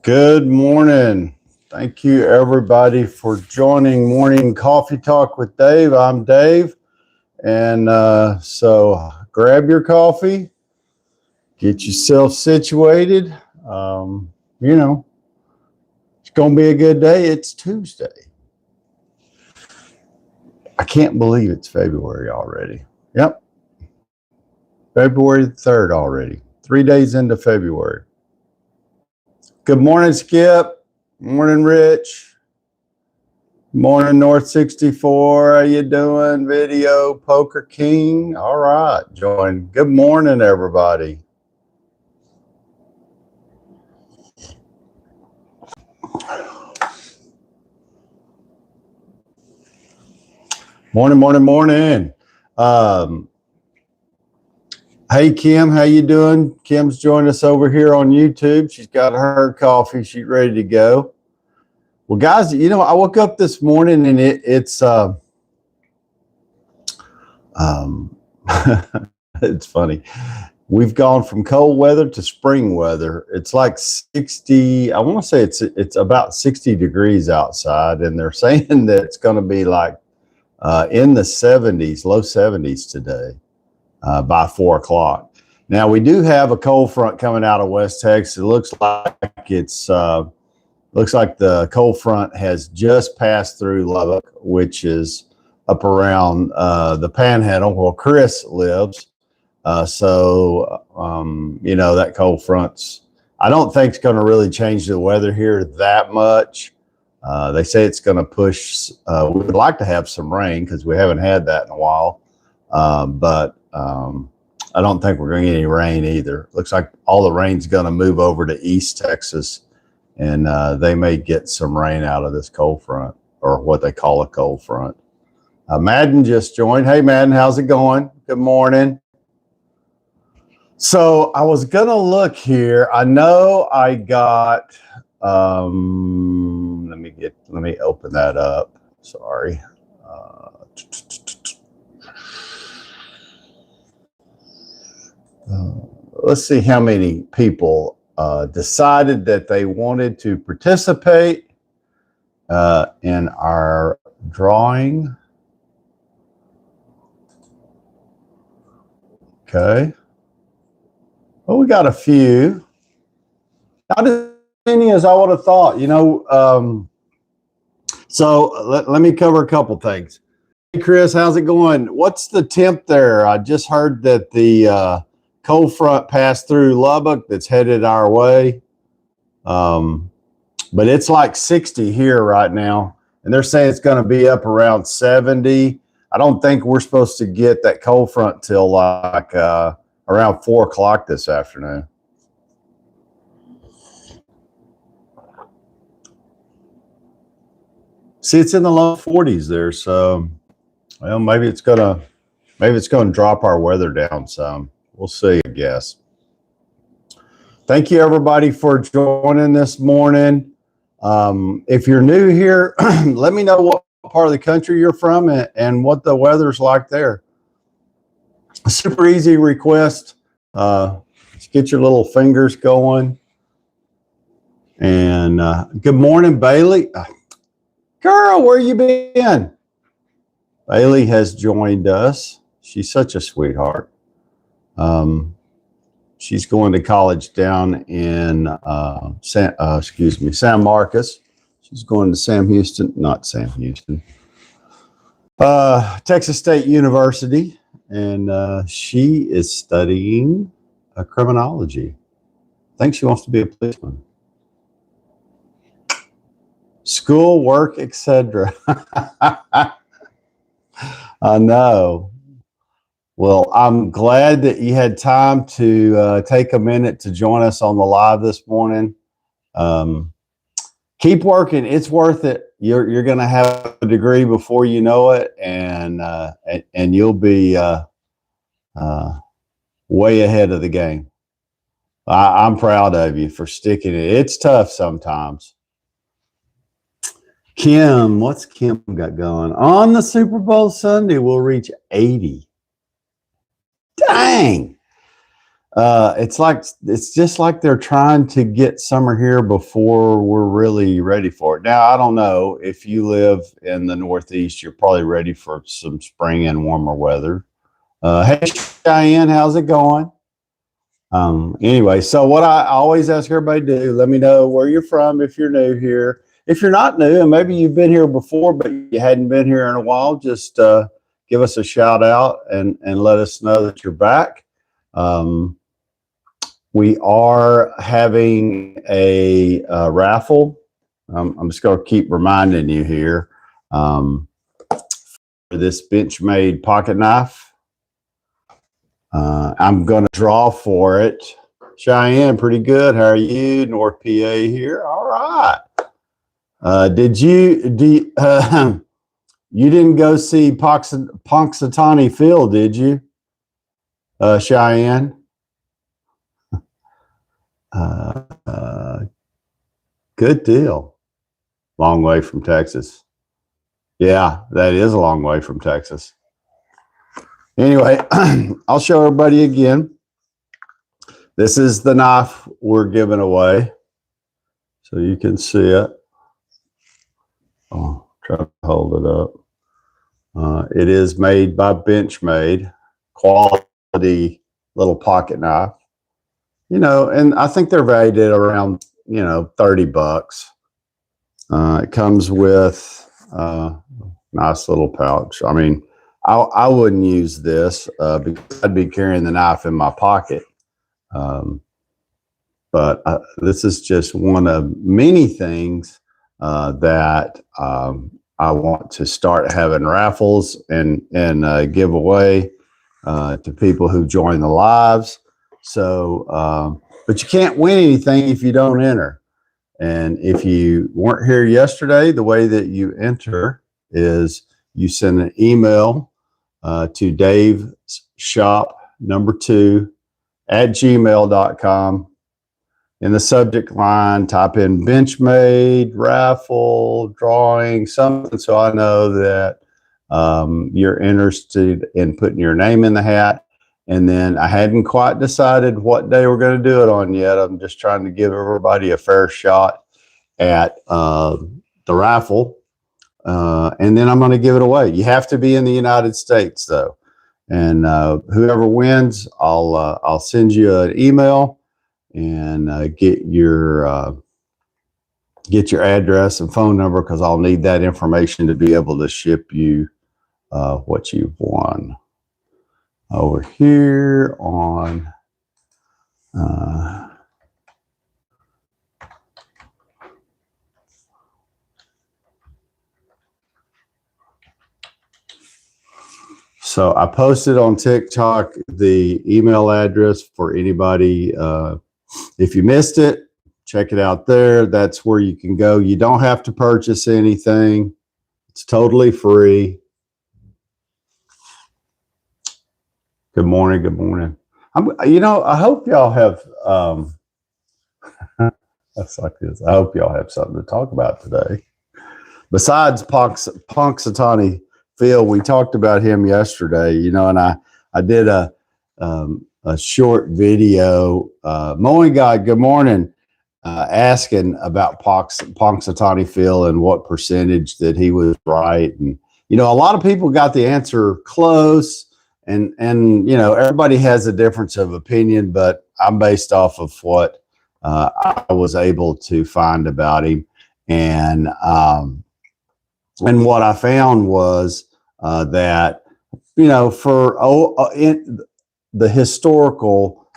Good morning. Thank you, everybody, for joining Morning Coffee Talk with Dave. I'm Dave. And so grab your coffee, get yourself situated. You know, it's going to be a good day. It's Tuesday. I can't believe it's February already. Yep. February 3rd already. 3 days into February. Good morning, Skip. Morning, Rich. Morning, North 64. How you doing? Video Poker King. All right, join. Good morning, everybody. Morning. Hey, Kim, how you doing? Kim's joined us over here on YouTube. She's got her coffee. She's ready to go. Well, guys, you know, I woke up this morning and it's it's funny. We've gone from cold weather to spring weather. It's like 60. I want to say it's about 60 degrees outside, and they're saying that it's going to be like in the 70s, low 70s today by 4 o'clock. Now we do have a cold front coming out of West Texas. It looks like the cold front has just passed through Lubbock, which is up around the Panhandle where Chris lives. So you know, that cold front's, I don't think it's going to really change the weather here that much. They say it's going to push. We would like to have some rain because we haven't had that in a while. But I don't think we're going to get any rain either. Looks like all the rain's going to move over to East Texas, and they may get some rain out of this cold front, or what they call a cold front. Madden just joined. Hey, Madden, how's it going? Good morning. So I was going to look here. I know I got, let me open that up. Sorry. Let's see how many people decided that they wanted to participate in our drawing. Okay. Well, we got a few. Not as many as I would have thought, you know. So let me cover a couple things. Hey, Chris, how's it going? What's the temp there? I just heard that the cold front passed through Lubbock that's headed our way. But it's like 60 here right now, and they're saying it's going to be up around 70. I don't think we're supposed to get that cold front till like around 4 o'clock this afternoon. See, it's in the low 40s there, so well, maybe it's gonna drop our weather down some. We'll see, I guess. Thank you, everybody, for joining this morning. If you're new here, let me know what part of the country you're from and what the weather's like there. A super easy request. Just get your little fingers going. And good morning, Bailey. Girl, where you been? Bailey has joined us. She's such a sweetheart. She's going to college down in San Marcos. She's going to Texas State University, and she is studying criminology. I think she wants to be a policeman. School, work, etc. I know. Well, I'm glad that you had time to take a minute to join us on the live this morning. Keep working; it's worth it. You're going to have a degree before you know it, and you'll be way ahead of the game. I'm proud of you for sticking it. It's tough sometimes. Kim, what's Kim got going? On the Super Bowl Sunday, we'll reach 80. Dang. It's just like they're trying to get summer here before we're really ready for it. Now, I don't know if you live in the Northeast, you're probably ready for some spring and warmer weather. Hey, Cheyenne, how's it going? Anyway, so what I always ask everybody to do, let me know where you're from if you're new here. If you're not new and maybe you've been here before, but you hadn't been here in a while, just give us a shout out and let us know that you're back. We are having a raffle. I'm just going to keep reminding you here. For this Benchmade pocket knife, I'm going to draw for it. Cheyenne, pretty good. How are you? North PA here. All right. You didn't go see Punxsutawney Phil, did you, Cheyenne? Good deal. Long way from Texas. Yeah, that is a long way from Texas. Anyway, I'll show everybody again. This is the knife we're giving away, so you can see it. Oh, try to hold it up. It is made by Benchmade, quality little pocket knife. You know, and I think they're valued at around, you know, $30. It comes with a nice little pouch. I mean, I wouldn't use this because I'd be carrying the knife in my pocket. But this is just one of many things that I want to start having raffles and give away to people who join the lives. So, but you can't win anything if you don't enter. And if you weren't here yesterday, the way that you enter is you send an email to daveshop2@gmail.com. In the subject line, type in Benchmade, raffle, drawing, something, so I know that you're interested in putting your name in the hat. And then I hadn't quite decided what day we're going to do it on yet. I'm just trying to give everybody a fair shot at the raffle. And then I'm going to give it away. You have to be in the United States, though. And whoever wins, I'll send you an email and get your address and phone number, because I'll need that information to be able to ship you what you've won. Over here on so I posted on TikTok the email address for anybody. If you missed it, check it out there. That's where you can go. You don't have to purchase anything. It's totally free. Good morning. Good morning. I hope y'all have, that's like this. I hope y'all have something to talk about today. Besides Punxsutawney Phil, we talked about him yesterday, you know, and I did a short video, Mowing God, good morning, asking about Punxsutawney Phil and what percentage that he was right. And, you know, a lot of people got the answer close. And you know, everybody has a difference of opinion, but I'm based off of what I was able to find about him, and what I found was that, you know, for in the historical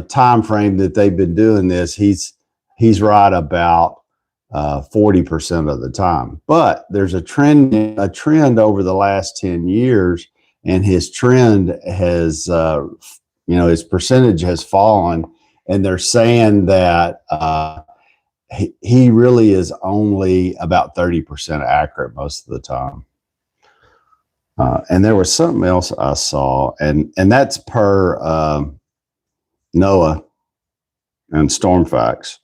time frame that they've been doing this, he's right about 40% of the time. But there's a trend over the last 10 years. And his trend has, you know, his percentage has fallen. And they're saying that he really is only about 30% accurate most of the time. And there was something else I saw, and that's per NOAA and StormFacts.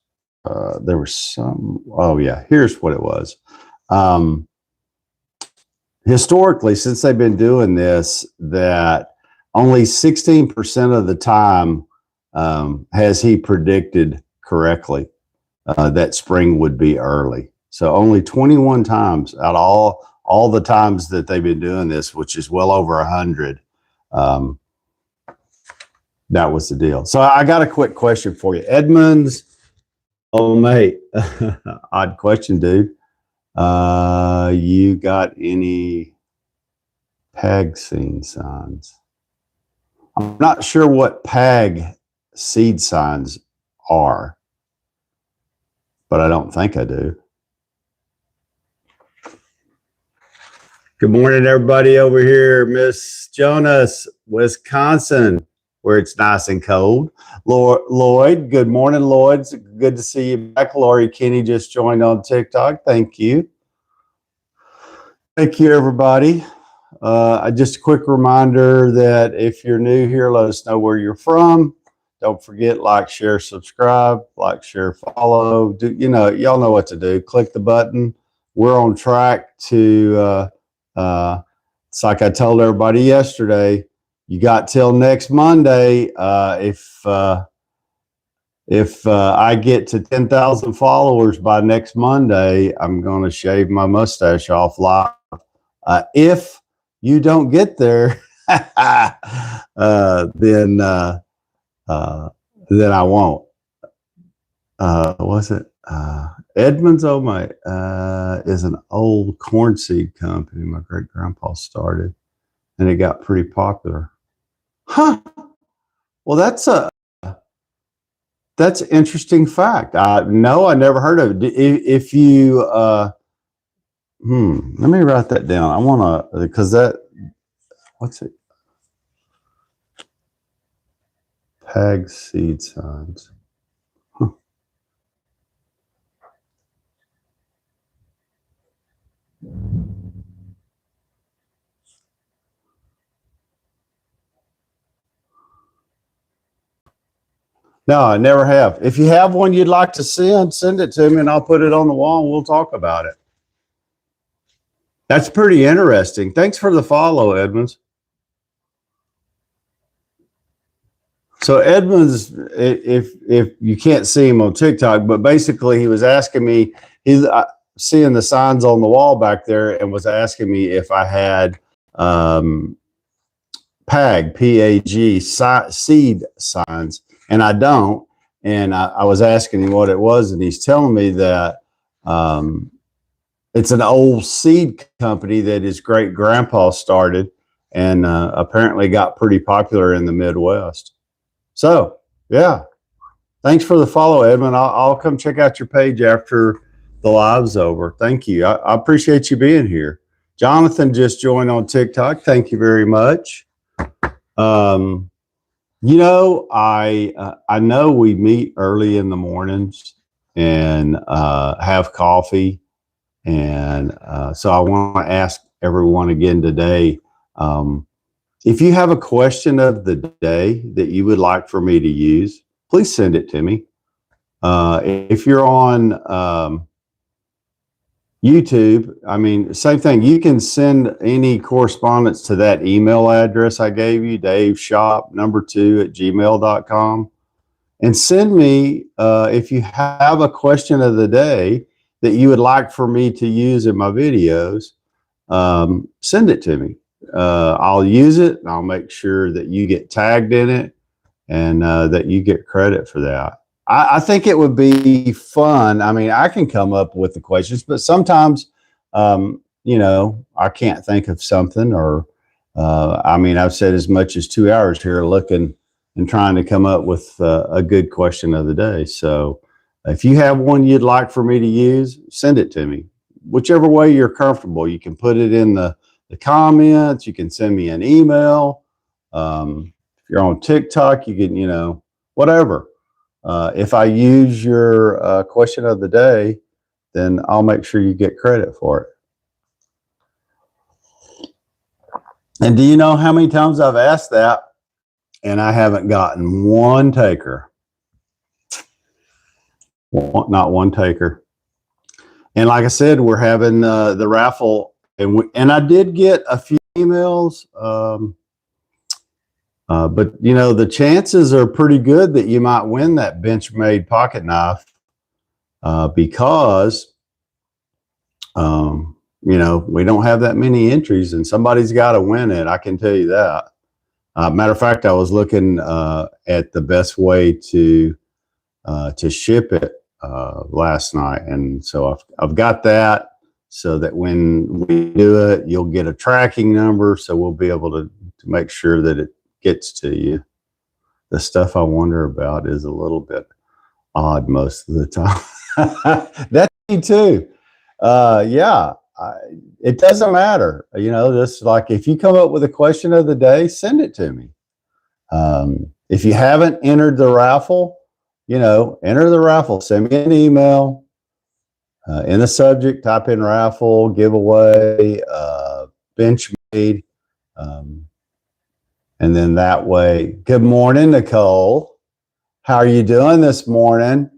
There was some, oh yeah, here's what it was. Historically, since they've been doing this, that only 16% of the time has he predicted correctly that spring would be early. So only 21 times out of all the times that they've been doing this, which is well over 100, that was the deal. So I got a quick question for you. Edmonds, oh mate, odd question, dude. You got any PAG seed signs? I'm not sure what PAG seed signs are, but I don't think I do. Good morning, everybody over here. Miss Jonas, Wisconsin, where it's nice and cold. Lloyd, good morning, Lloyd. It's good to see you back. Lori Kinney just joined on TikTok. Thank you. Thank you, everybody. Just a quick reminder that if you're new here, let us know where you're from. Don't forget, like, share, subscribe, like, share, follow. Y'all know what to do. Click the button. We're on track to, it's like I told everybody yesterday, you got till next Monday. If I get to 10,000 followers by next Monday, I'm going to shave my mustache off live. If you don't get there, then I won't. Was it Edmonds? Oh my, is an old corn seed company my great grandpa started, and it got pretty popular. Huh? Well, that's an interesting fact. No, I never heard of it. If you let me write that down. I want to, because what's it? PAG seed signs. Huh. No, I never have. If you have one you'd like to send it to me and I'll put it on the wall and we'll talk about it. That's pretty interesting. Thanks for the follow, Edmonds. So Edmonds, if you can't see him on TikTok, but basically he was asking me, he's seeing the signs on the wall back there and was asking me if I had PAG, P-A-G, seed signs, and I don't. And I was asking him what it was, and he's telling me that it's an old seed company that his great grandpa started and apparently got pretty popular in the Midwest. So, yeah, thanks for the follow, Edmund. I'll come check out your page after the live's over. Thank you. I appreciate you being here. Jonathan just joined on TikTok. Thank you very much. I know we meet early in the mornings and have coffee. And so I want to ask everyone again today, if you have a question of the day that you would like for me to use, please send it to me. If you're on YouTube, I mean, same thing. You can send any correspondence to that email address I gave you, daveshop2@gmail.com. And send me, if you have a question of the day that you would like for me to use in my videos, send it to me. I'll use it and I'll make sure that you get tagged in it and that you get credit for that. I think it would be fun. I mean, I can come up with the questions, but sometimes, I can't think of something or, I've said as much as 2 hours here looking and trying to come up with a good question of the day. So if you have one you'd like for me to use, send it to me. Whichever way you're comfortable. You can put it in the comments. You can send me an email. If you're on TikTok, you can, whatever. If I use your question of the day, then I'll make sure you get credit for it. And do you know how many times I've asked that and I haven't gotten one taker? Not one taker. And like I said, we're having the raffle, and I did get a few emails. But you know, the chances are pretty good that you might win that Benchmade pocket knife because you know, we don't have that many entries, and somebody's got to win it. I can tell you that. Matter of fact, I was looking at the best way to ship it last night, and so I've got that, so that when we do it, you'll get a tracking number, so we'll be able to make sure that it gets to you. The stuff I wonder about is a little bit odd most of the time. That's me too. Yeah, it doesn't matter. You know, just like if you come up with a question of the day, send it to me. If you haven't entered the raffle, you know, enter the raffle. Send me an email. In the subject, type in raffle, giveaway, Benchmade. And then that way, good morning, Nicole. How are you doing this morning?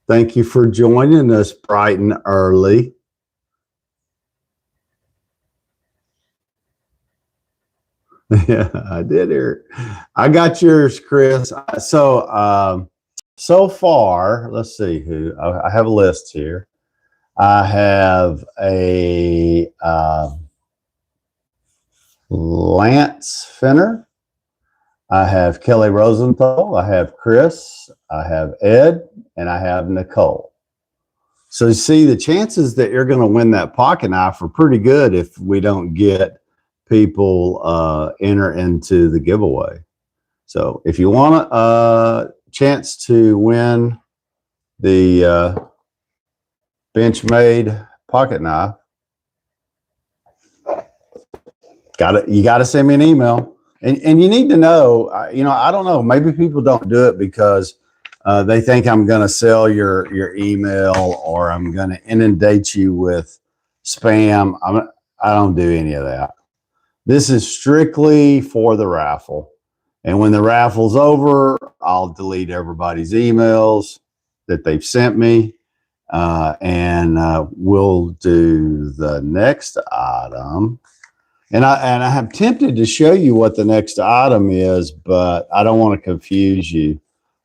Thank you for joining us bright and early. Yeah, I did hear. I got yours, Chris. So, so far, let's see who I have a list here. I have a Lance Finner. I have Kelly Rosenthal. I have Chris. I have Ed, and I have Nicole. So you see, the chances that you're going to win that pocket knife are pretty good if we don't get people enter into the giveaway. So if you want a chance to win the Benchmade pocket knife, you got to send me an email. And you need to know, you know, I don't know, maybe people don't do it because they think I'm going to sell your email or I'm going to inundate you with spam. I don't do any of that. This is strictly for the raffle. And when the raffle's over, I'll delete everybody's emails that they've sent me. And we'll do the next item. And I have tempted to show you what the next item is, but I don't want to confuse you.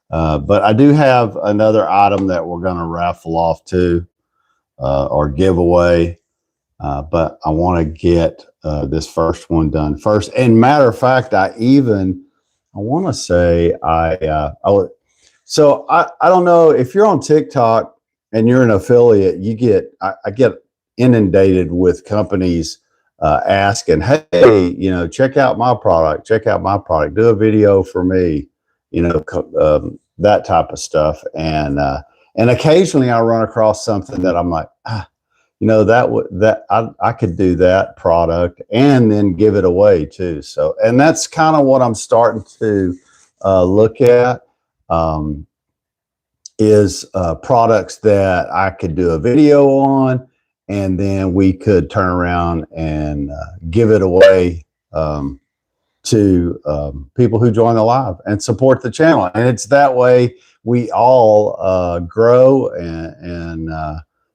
But I do have another item that we're going to raffle off too, or give away. But I want to get this first one done first. And matter of fact, I want to say so I don't know if you're on TikTok and you're an affiliate, I get inundated with companies asking, hey, you know, check out my product, do a video for me, you know, that type of stuff. And occasionally I run across something that I'm like, you know, I could do that product and then give it away too. So, and that's kind of what I'm starting to look at, is products that I could do a video on, and then we could turn around and give it away to people who join the live and support the channel. And it's that way we all grow, and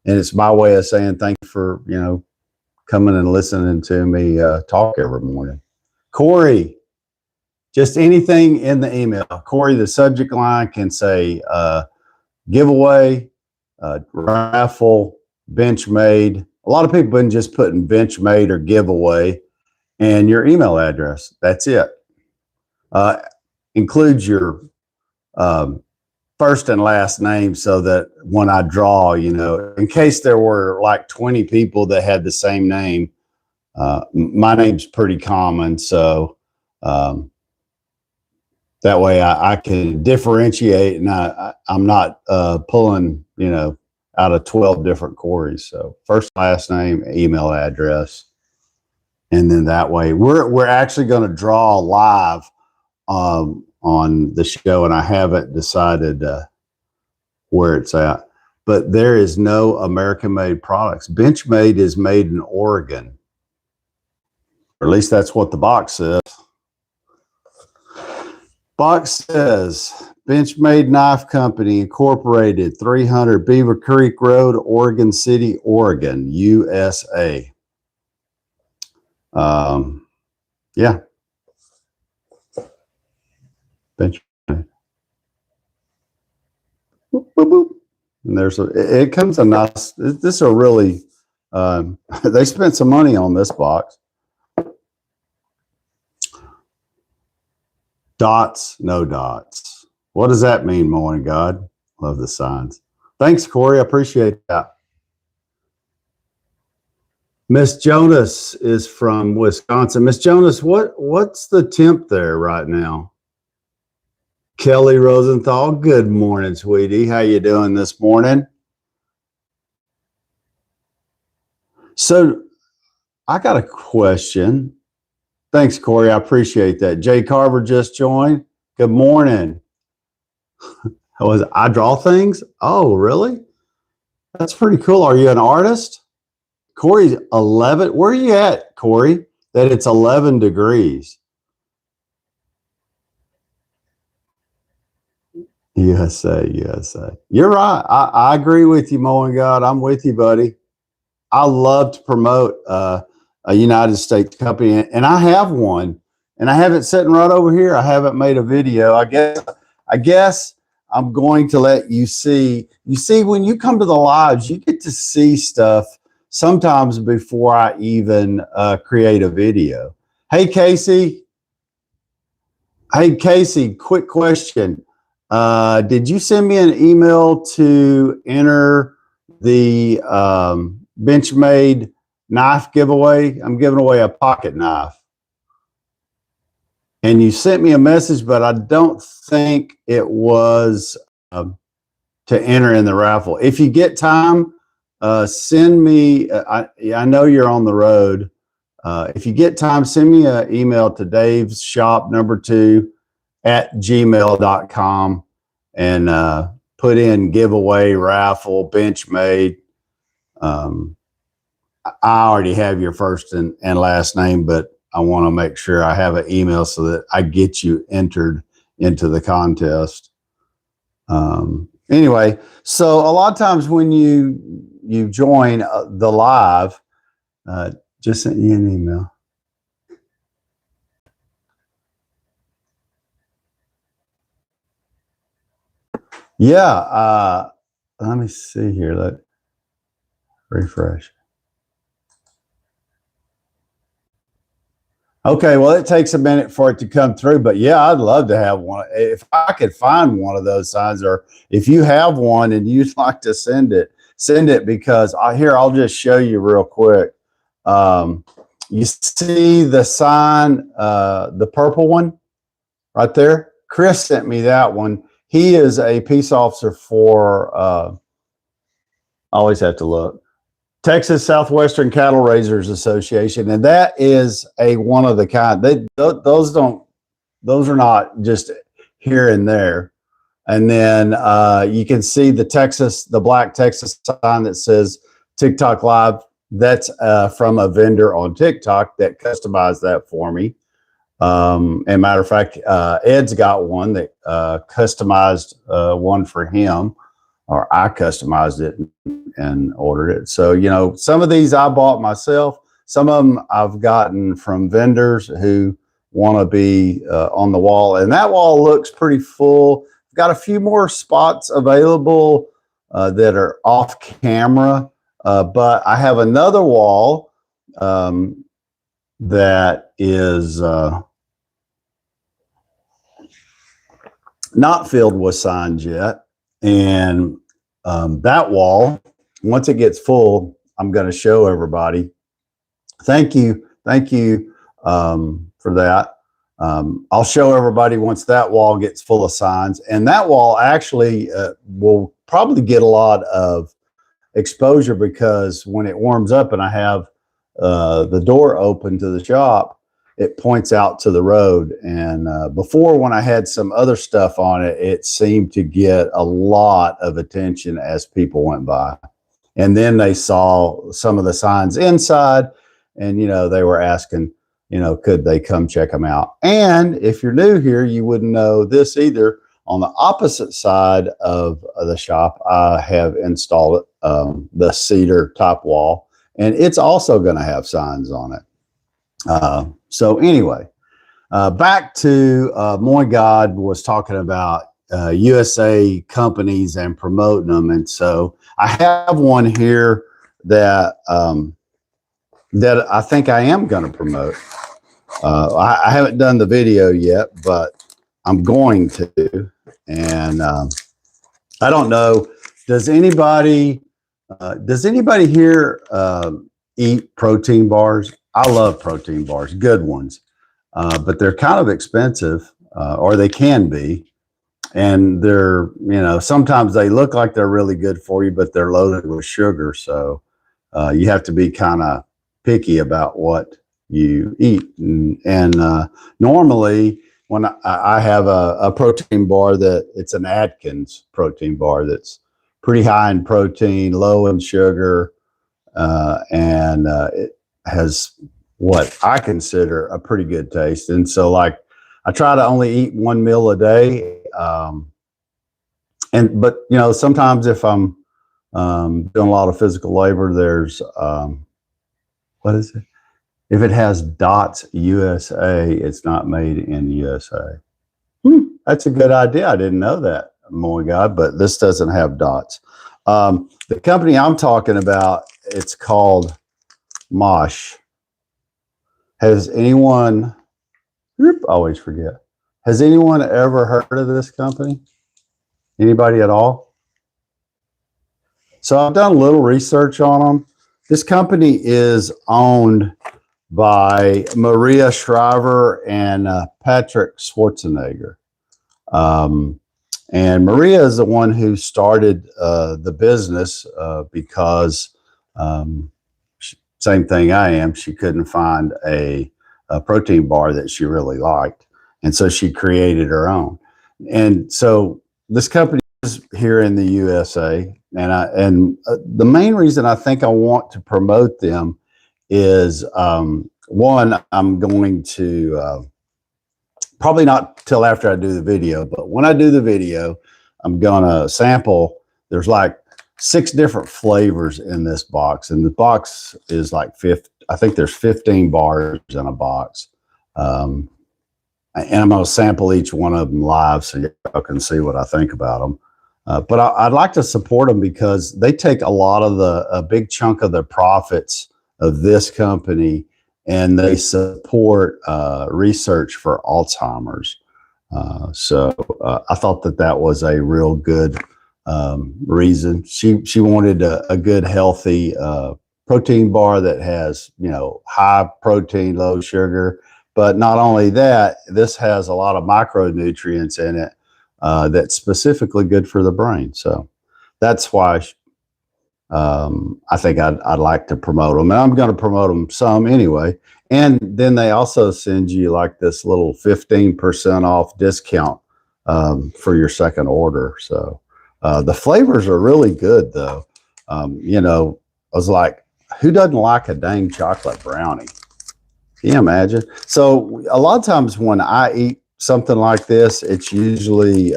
it's my way of saying thank you for, you know, coming and listening to me talk every morning. Corey, just anything in the email. Corey, the subject line can say giveaway, raffle, Benchmade. A lot of people have been just putting Benchmade or giveaway and your email address. That's it. Includes your first and last name so that when I draw, you know, in case there were like 20 people that had the same name, my name's pretty common. So that way I can differentiate, and I'm not pulling, you know, out of 12 different Corys. So first, last name, email address. And then that way we're actually going to draw live on the show, and I haven't decided where it's at. But there is no American-made products. Benchmade is made in Oregon. Or at least that's what the box says. Box says Benchmade Knife Company Incorporated, 300 Beaver Creek Road, Oregon City, Oregon, USA. Yeah. Bench. Boop, boop, boop. And it comes a nice, this are really, they spent some money on this box. Dots, no dots. What does that mean, morning God? Love the signs. Thanks, Corey. I appreciate that. Miss Jonas is from Wisconsin. Miss Jonas, what's the temp there right now? Kelly Rosenthal, good morning, sweetie. How you doing this morning? So I got a question. Thanks, Corey. I appreciate that. Jay Carver just joined. Good morning. I draw things? Oh, really? That's pretty cool. Are you an artist? Corey's 11. Where are you at, Corey? That it's 11 degrees. USA. You're right. I agree with you, Mo and God. I'm with you, buddy. I love to promote a United States company, and I have one, and I have it sitting right over here. I haven't made a video. I guess I'm going to let you see. You see, when you come to the lives, you get to see stuff sometimes before I even create a video. Hey, Casey. Hey, Casey, quick question. Did you send me an email to enter the Benchmade knife giveaway? I'm giving away a pocket knife. And you sent me a message, but I don't think it was to enter in the raffle. If you get time, send me, I know you're on the road. If you get time, send me an email to Dave's shop #2 @gmail.com and put in giveaway raffle Benchmade. I already have your first and last name, but I want to make sure I have an email so that I get you entered into the contest. Anyway, so a lot of times when you join the live, just sent you an email. Yeah, let me see here. Let refresh. Okay, well, it takes a minute for it to come through, but yeah, I'd love to have one. If I could find one of those signs, or if you have one and you'd like to send it because I'll just show you real quick. You see the sign, the purple one right there? Chris sent me that one. He is a peace officer for, I always have to look, Texas Southwestern Cattle Raisers Association, and that is a one of the kind. Those are not just here and there. And then you can see the black Texas sign that says TikTok Live. That's from a vendor on TikTok that customized that for me. And matter of fact, Ed's got one that customized one for him, or I customized it and ordered it. So, some of these I bought myself. Some of them I've gotten from vendors who want to be on the wall. And that wall looks pretty full. I've got a few more spots available that are off camera. But I have another wall that is not filled with signs yet. And that wall, once it gets full, I'm going to show everybody. Thank you for that. I'll show everybody once that wall gets full of signs. And that wall actually will probably get a lot of exposure, because when it warms up and I have the door open to the shop, it points out to the road. And before, when I had some other stuff on it, it seemed to get a lot of attention as people went by. And then they saw some of the signs inside, and, they were asking, could they come check them out? And if you're new here, you wouldn't know this either. On the opposite side of the shop, I have installed the cedar top wall, and it's also going to have signs on it. So anyway, back to Moy God was talking about USA companies and promoting them. And so I have one here that that I think I am going to promote. I haven't done the video yet, but I'm going to. And I don't know. Does anybody here eat protein bars? I love protein bars, good ones, but they're kind of expensive, or they can be. And they're, sometimes they look like they're really good for you, but they're loaded with sugar. So you have to be kind of picky about what you eat. And normally, when I have a protein bar that it's an Atkins protein bar that's pretty high in protein, low in sugar, and it has what I consider a pretty good taste. And so, like, I try to only eat one meal a day. But sometimes if I'm doing a lot of physical labor, there's what is it? If it has dots USA, it's not made in USA. That's a good idea. I didn't know that. Oh my God, but this doesn't have dots. The company I'm talking about, it's called Mosh. Has anyone, always forget. Has anyone ever heard of this company? Anybody at all? So I've done a little research on them. This company is owned by Maria Shriver and Patrick Schwarzenegger. And Maria is the one who started the business because same thing I am. She couldn't find a protein bar that she really liked. And so she created her own. And so this company is here in the USA. And the main reason I think I want to promote them is one, I'm going to probably not till after I do the video, but when I do the video, I'm gonna sample. There's like 6 different flavors in this box, and the box is like I think there's 15 bars in a box. And I'm gonna sample each one of them live so y'all can see what I think about them. But I'd like to support them because they take a lot of a big chunk of the profits of this company, and they support research for Alzheimer's. So I thought that was a real good reason. She wanted a good, healthy protein bar that has, high protein, low sugar. But not only that, this has a lot of micronutrients in it that's specifically good for the brain. So that's why I think I'd like to promote them, and I'm going to promote them some anyway. And then they also send you like this little 15% off discount for your second order. So the flavors are really good, though. I was like, who doesn't like a dang chocolate brownie? Can you imagine? So a lot of times when I eat something like this, it's usually,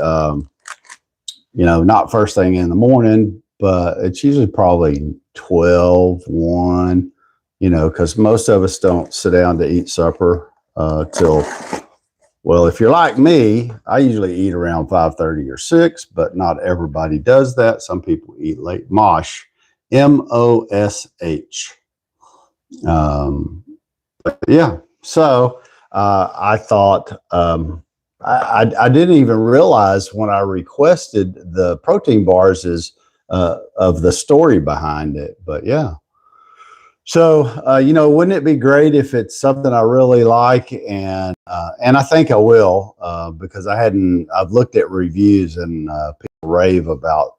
not first thing in the morning, but it's usually probably 12, 1, because most of us don't sit down to eat supper till, well, if you're like me, I usually eat around 5:30 or 6, but not everybody does that. Some people eat late. Mosh, MOSH. But yeah, so I thought, I didn't even realize when I requested the protein bars of the story behind it. But yeah. So, wouldn't it be great if it's something I really like? And I think I will, because I've looked at reviews and people rave about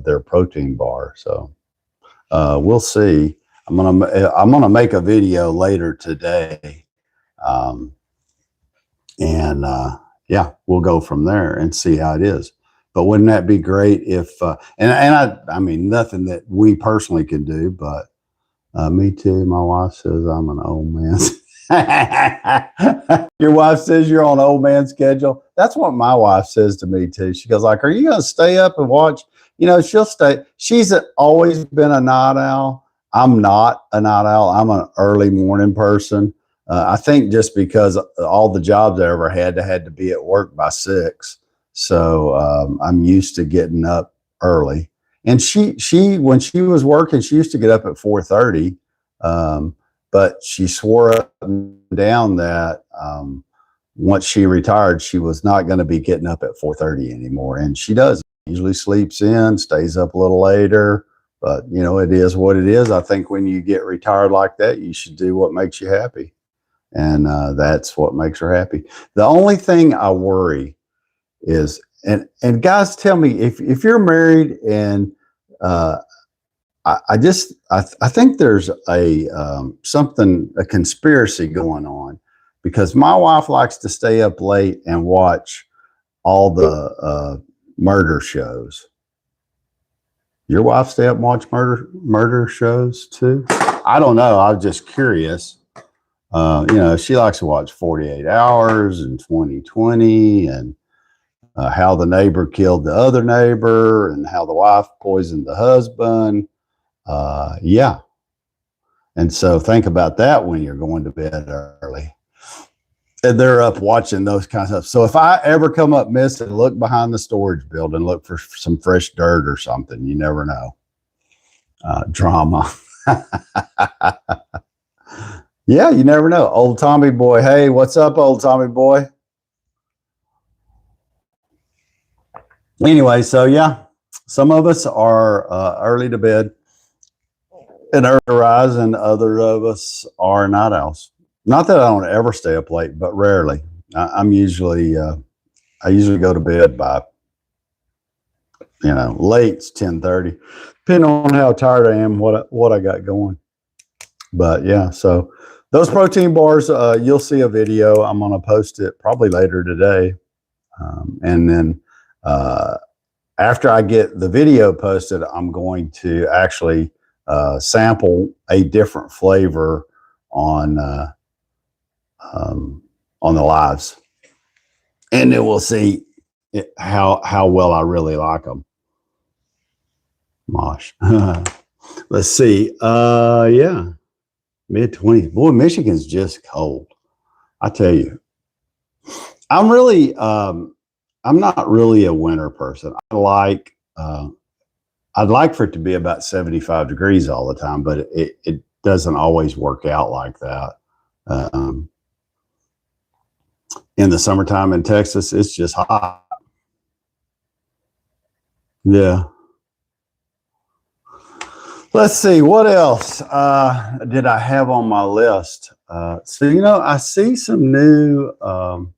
their protein bar. So we'll see. I'm gonna make a video later today. Yeah, we'll go from there and see how it is. But wouldn't that be great if, I mean, nothing that we personally can do, but me too. My wife says I'm an old man. Your wife says you're on old man schedule. That's what my wife says to me too. She goes like, are you going to stay up and watch? She'll stay. She's always been a night owl. I'm not a night owl. I'm an early morning person. I think just because all the jobs I ever had to be at work by 6. So I'm used to getting up early. And she when she was working, she used to get up at 4:30. But she swore up and down that once she retired, she was not going to be getting up at 4:30 anymore. And she does. Usually sleeps in, stays up a little later. But, you know, it is what it is. I think when you get retired like that, you should do what makes you happy. And that's what makes her happy. The only thing I worry is, and guys, tell me if you're married, and I think there's a a conspiracy going on, because my wife likes to stay up late and watch all the murder shows. Your wife stay up and watch murder shows too? I don't know. I'm just curious. You know, she likes to watch 48 Hours and 2020 and how the neighbor killed the other neighbor and how the wife poisoned the husband. Yeah. And so think about that when you're going to bed early. And they're up watching those kinds of stuff. So if I ever come up missing, look behind the storage building, look for some fresh dirt or something. You never know. Drama. Yeah, you never know. Old Tommy boy. Hey, what's up, old Tommy boy? Anyway, so yeah, some of us are early to bed and early to rise, and other of us are night owls. Not that I don't ever stay up late, but rarely. I usually go to bed by, you know, late 10:30, depending on how tired I am, what I got going. But yeah, so those protein bars, you'll see a video. I'm going to post it probably later today. And then after I get the video posted, I'm going to actually sample a different flavor on the lives. And then we'll see how well I really like them. Mosh. Let's see. Yeah. Mid-20s. Boy, Michigan's just cold. I tell you. I'm not really a winter person. I'd like for it to be about 75 degrees all the time, but it doesn't always work out like that. In the summertime in Texas, it's just hot. Yeah. Let's see, what else did I have on my list? So, you know, I see some new, I'm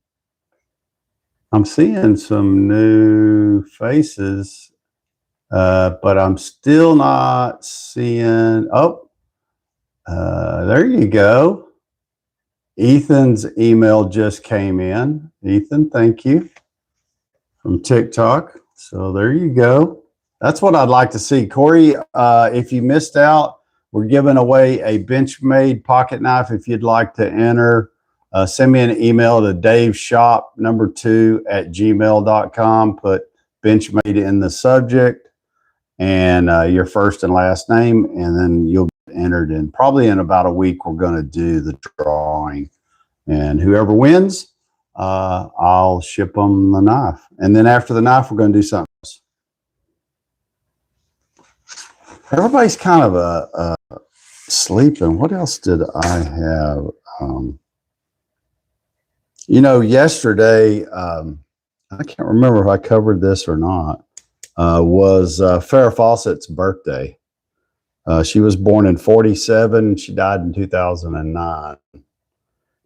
seeing some new faces, but I'm still not seeing, there you go. Ethan's email just came in. Ethan, thank you, from TikTok. So there you go. That's what I'd like to see. Corey, if you missed out, we're giving away a Benchmade pocket knife. If you'd like to enter, send me an email to daveshop2@gmail.com. Put Benchmade in the subject and your first and last name, and then you'll get entered in. Probably in about a week, we're going to do the drawing. And whoever wins, I'll ship them the knife. And then after the knife, we're going to do something else. Everybody's kind of sleeping. What else did I have? You know, yesterday, I can't remember if I covered this or not, was Farrah Fawcett's birthday. She was born in 1947. She died in 2009.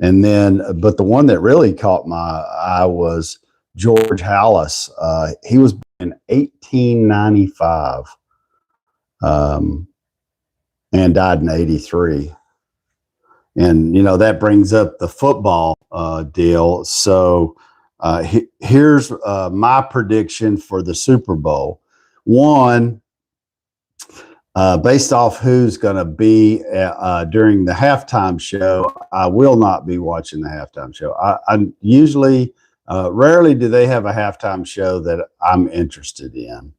And then, but the one that really caught my eye was George Halas. He was born in 1895. And died in 1983. And, you know, that brings up the football deal. So here's my prediction for the Super Bowl. One, based off who's going to be during the halftime show, I will not be watching the halftime show. I usually, rarely do they have a halftime show that I'm interested in.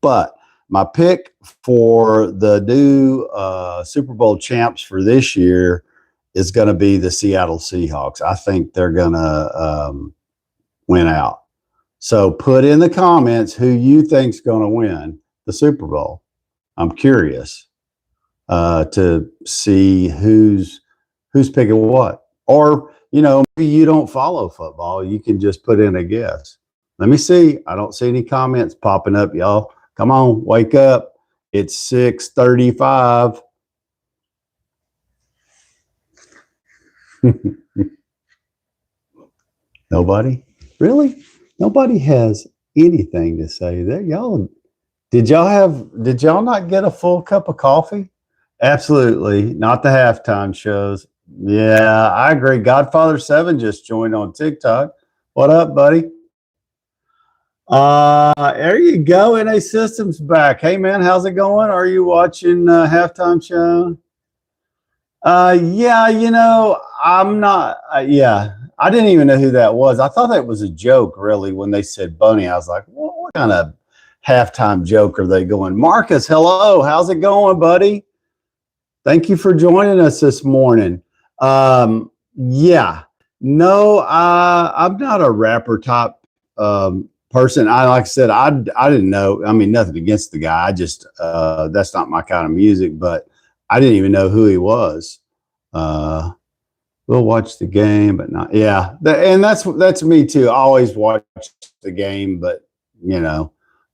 But my pick for the new Super Bowl champs for this year is going to be the Seattle Seahawks. I think they're going to win out. So put in the comments who you think's going to win the Super Bowl. I'm curious to see who's picking what. Or, maybe you don't follow football. You can just put in a guess. Let me see. I don't see any comments popping up, y'all. Come on, wake up. It's 6:35. Nobody? Really? Nobody has anything to say there. Did y'all not get a full cup of coffee? Absolutely. Not the halftime shows. Yeah, I agree. Godfather 7 just joined on TikTok. What up, buddy? There you go. NA Systems back. Hey man, how's it going? Are you watching halftime show? Yeah, I'm not. Yeah, I didn't even know who that was. I thought that was a joke, really, when they said Bunny. I was like, what kind of halftime joke are they going? Marcus, hello. How's it going, buddy? Thank you for joining us this morning. Yeah, no, I'm not a rapper type person. Like I said, I didn't know. I mean, nothing against the guy. I just that's not my kind of music. But I didn't even know who he was. We'll watch the game, but not. Yeah, and that's me too. I always watch the game, but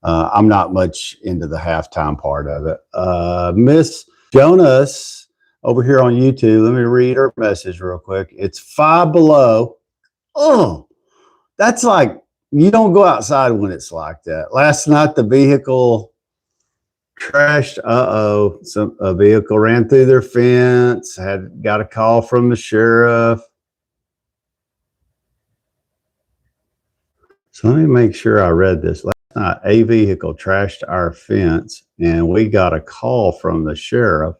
I'm not much into the halftime part of it. Miss Jonas over here on YouTube. Let me read her message real quick. It's 5 below. Oh, that's like, you don't go outside when it's like that. Last night, the vehicle crashed. A vehicle ran through their fence. Got a call from the sheriff. So let me make sure I read this. Last night, a vehicle trashed our fence, and we got a call from the sheriff.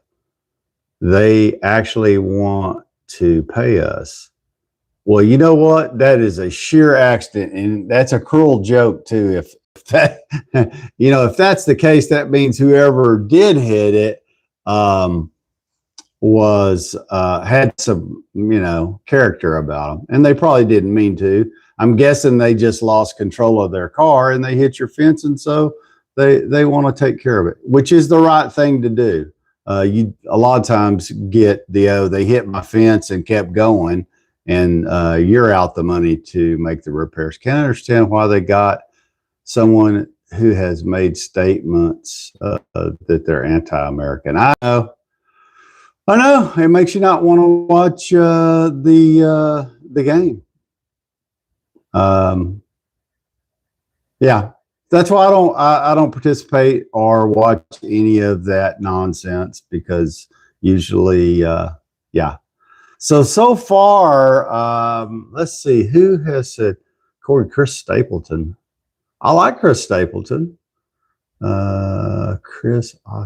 They actually want to pay us. Well, you know what? That is a sheer accident, and that's a cruel joke too. If that, if that's the case, that means whoever did hit it was had some, character about them, and they probably didn't mean to. I'm guessing they just lost control of their car and they hit your fence, and so they want to take care of it, which is the right thing to do. You a lot of times get they hit my fence and kept going, and you're out the money to make the repairs. Can't understand why they got someone who has made statements that they're anti-American. I know. It makes you not want to watch the game. Yeah, that's why I don't participate or watch any of that nonsense, because usually, yeah. So far, let's see who has said. Corey, Chris Stapleton. I like Chris Stapleton. Chris, I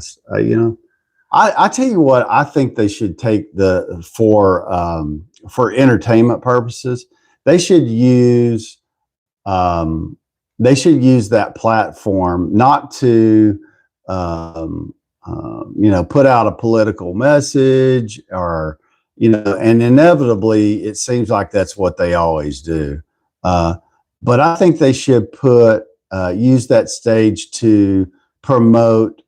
tell you what, I think they should take for entertainment purposes. They should use that platform not to put out a political message, or and inevitably it seems like that's what they always do. But I think they should use that stage to promote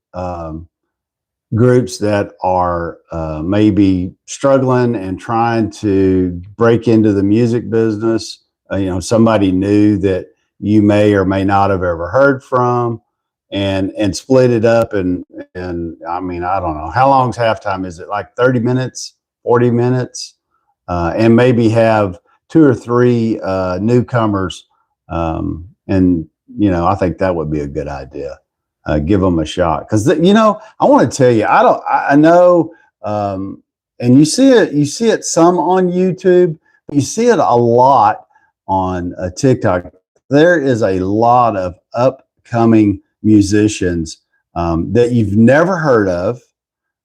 groups that are maybe struggling and trying to break into the music business. Somebody new that you may or may not have ever heard from, and split it up. And I mean, I don't know, how long's halftime? Is it like 30 minutes, 40 minutes? And maybe have 2 or 3 newcomers. And I think that would be a good idea. Give them a shot, because I want to tell you, I know, and you see it some on YouTube, you see it a lot on TikTok. There is a lot of upcoming musicians that you've never heard of,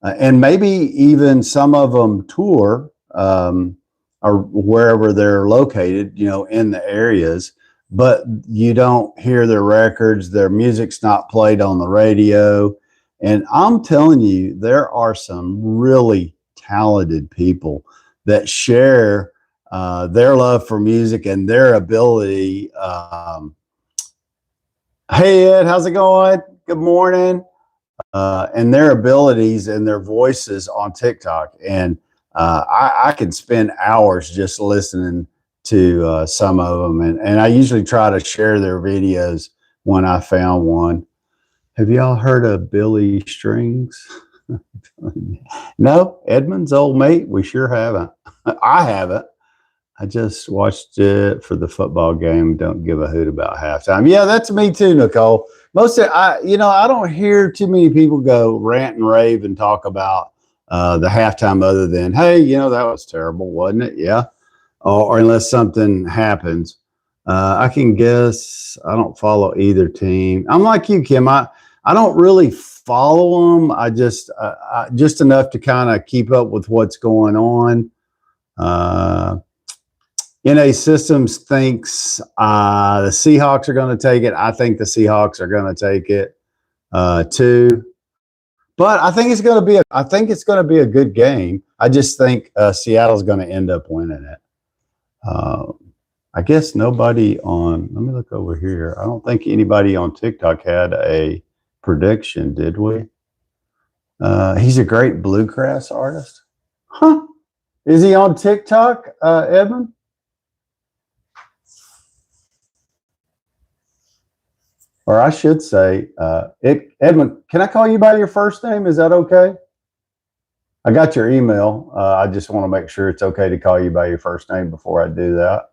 and maybe even some of them tour or wherever they're located, in the areas. But you don't hear their records, their music's not played on the radio. And I'm telling you, there are some really talented people that share their love for music and their ability. Hey, Ed, how's it going? Good morning. And their abilities and their voices on TikTok. And I can spend hours just listening to some of them. And I usually try to share their videos when I found one. Have y'all heard of Billy Strings? No, Edmund's old mate. We sure haven't. I haven't. I just watched it for the football game. Don't give a hoot about halftime. Yeah, that's me too, Nicole. Most of I don't hear too many people go rant and rave and talk about the halftime other than, hey, that was terrible, wasn't it? Yeah. Or unless something happens. I can guess I don't follow either team. I'm like you, Kim. I don't really follow them. I just enough to kind of keep up with what's going on. NA Systems thinks the Seahawks are going to take it. I think the Seahawks are going to take it too. But I think it's going to be a good game. I just think Seattle's going to end up winning it. I guess nobody on. Let me look over here. I don't think anybody on TikTok had a prediction, did we? He's a great bluegrass artist. Huh? Is he on TikTok, Evan? Or I should say, Edmund, can I call you by your first name? Is that okay? I got your email. I just want to make sure it's okay to call you by your first name before I do that.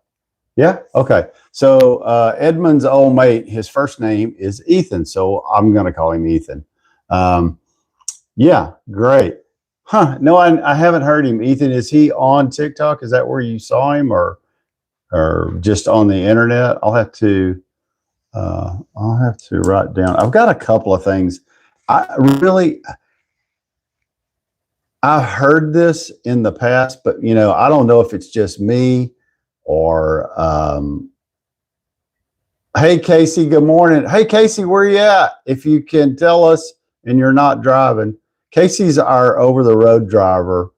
Yeah? Okay. So Edmund's old mate, his first name is Ethan. So I'm going to call him Ethan. Yeah, great. Huh. No, I haven't heard him. Ethan, is he on TikTok? Is that where you saw him or just on the internet? I'll have to write down. I've got a couple of things. I've heard this in the past, but I don't know if it's just me or hey Casey, good morning. Hey Casey, where you at? If you can tell us and you're not driving. Casey's our over the road driver.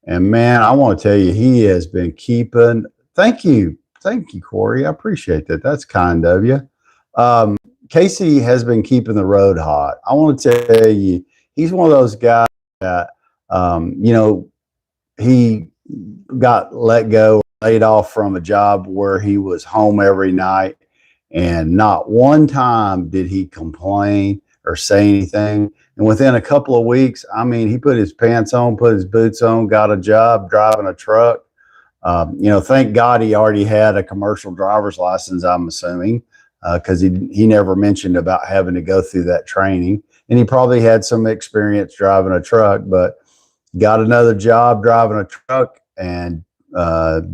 And man, I want to tell you, he has been keeping. Thank you, Corey. I appreciate that. That's kind of you. Casey has been keeping the road hot. I want to tell you, he's one of those guys that, he got laid off from a job where he was home every night, and not one time did he complain or say anything. And within a couple of weeks, he put his pants on, put his boots on, got a job driving a truck. Thank God he already had a commercial driver's license, I'm assuming, because he never mentioned about having to go through that training. And he probably had some experience driving a truck, but got another job driving a truck and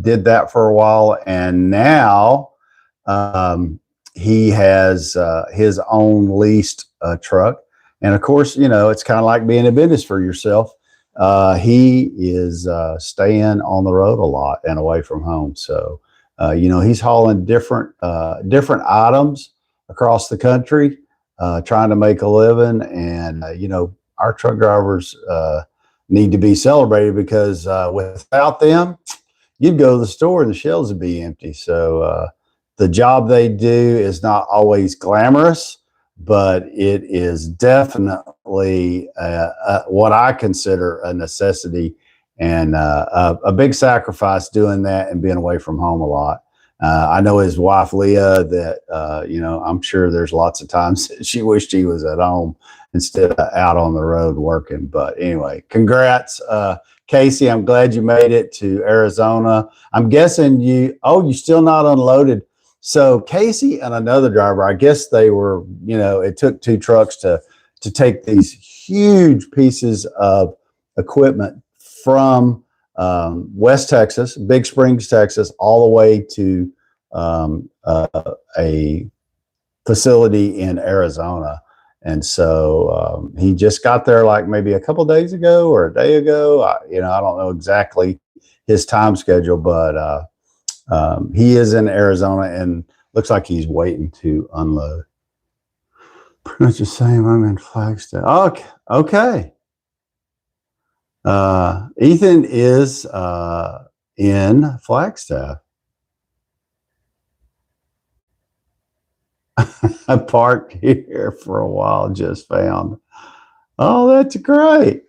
did that for a while. And now he has his own leased truck. And of course, it's kind of like being in business for yourself. He is staying on the road a lot and away from home. So, he's hauling different items across the country, trying to make a living. And, our truck drivers need to be celebrated because without them, you'd go to the store and the shelves would be empty. So the job they do is not always glamorous, but it is definitely what I consider a necessity and a big sacrifice doing that and being away from home a lot. I know his wife, Leah, that, I'm sure there's lots of times that she wished he was at home instead of out on the road working. But anyway, congrats, Casey. I'm glad you made it to Arizona. I'm guessing you still not unloaded. So Casey and another driver, I guess they were, it took two trucks to take these huge pieces of equipment from West Texas, Big Springs, Texas, all the way to a facility in Arizona. And so he just got there like maybe a couple of days ago or a day ago. I don't know exactly his time schedule, but he is in Arizona and looks like he's waiting to unload. Pretty much the same. I'm in Flagstaff. Okay. Ethan is in Flagstaff. I parked here for a while, just found. Oh, that's great.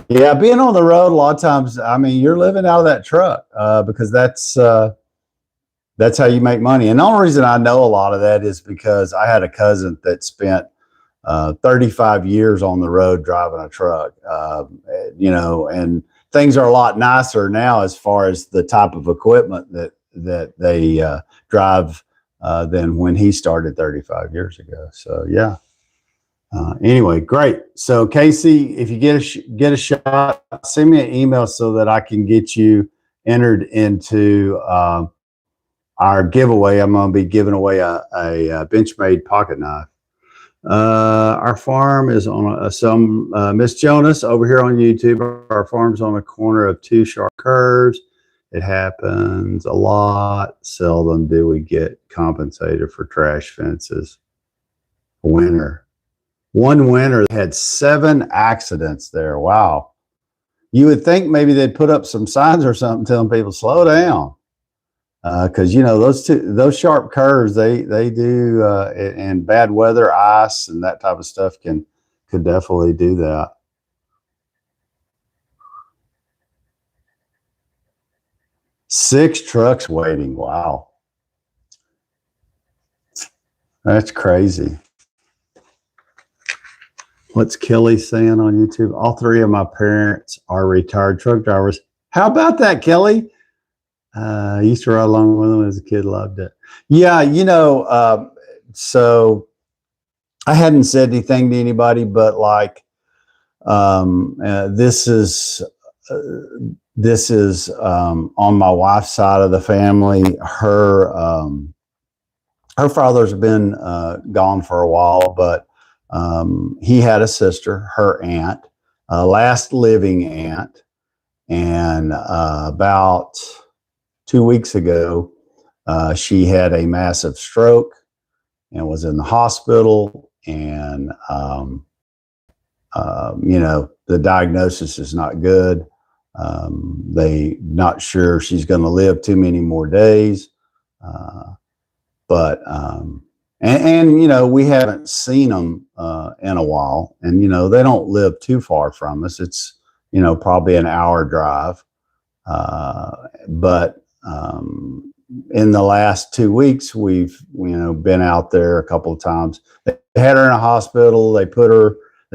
Yeah, being on the road a lot of times, I mean, you're living out of that truck because that's how you make money. And the only reason I know a lot of that is because I had a cousin that spent 35 years on the road driving a truck, and things are a lot nicer now as far as the type of equipment that they drive than when he started 35 years ago. So, yeah. Anyway, great. So, Casey, if you get a shot, send me an email so that I can get you entered into our giveaway. I'm going to be giving away a Benchmade pocket knife. Our farm is on some Miss Jonas over here on YouTube. Our farm's on a corner of two sharp curves. It happens a lot. Seldom do we get compensated for trash fences. One winter had 7 accidents there. Wow. You would think maybe they'd put up some signs or something telling people slow down. Because those sharp curves they do and bad weather, ice, and that type of stuff could definitely do that. Six trucks waiting. Wow, that's crazy. What's Kelly saying on YouTube? All 3 of my parents are retired truck drivers. How about that, Kelly? I used to ride along with them as a kid, loved it. Yeah, so I hadn't said anything to anybody, but like this is on my wife's side of the family. Her father's been gone for a while, but he had a sister, her aunt, last living aunt, and about 2 weeks ago, she had a massive stroke and was in the hospital. And, the diagnosis is not good. They not sure she's going to live too many more days. We haven't seen them in a while. And, they don't live too far from us. It's, probably an hour drive. But in the last 2 weeks, we've been out there a couple of times. They had her in a hospital. They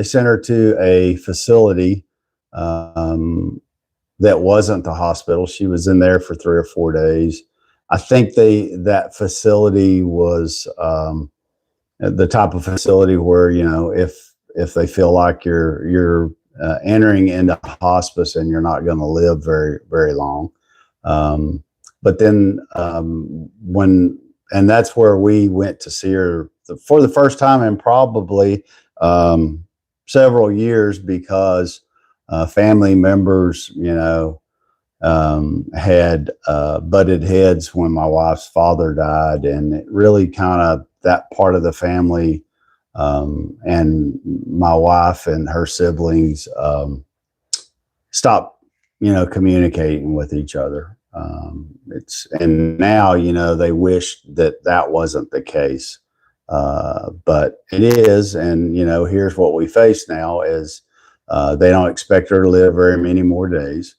sent her to a facility that wasn't the hospital. She was in there for 3 or 4 days. I think that facility was the type of facility where if they feel like you're entering into hospice and you're not going to live very, very long. But then and that's where we went to see her for the first time in probably several years, because family members, had butted heads when my wife's father died, and it really kind of that part of the family and my wife and her siblings stopped, communicating with each other. And now, they wish that wasn't the case. But it is. And, here's what we face now is they don't expect her to live very many more days.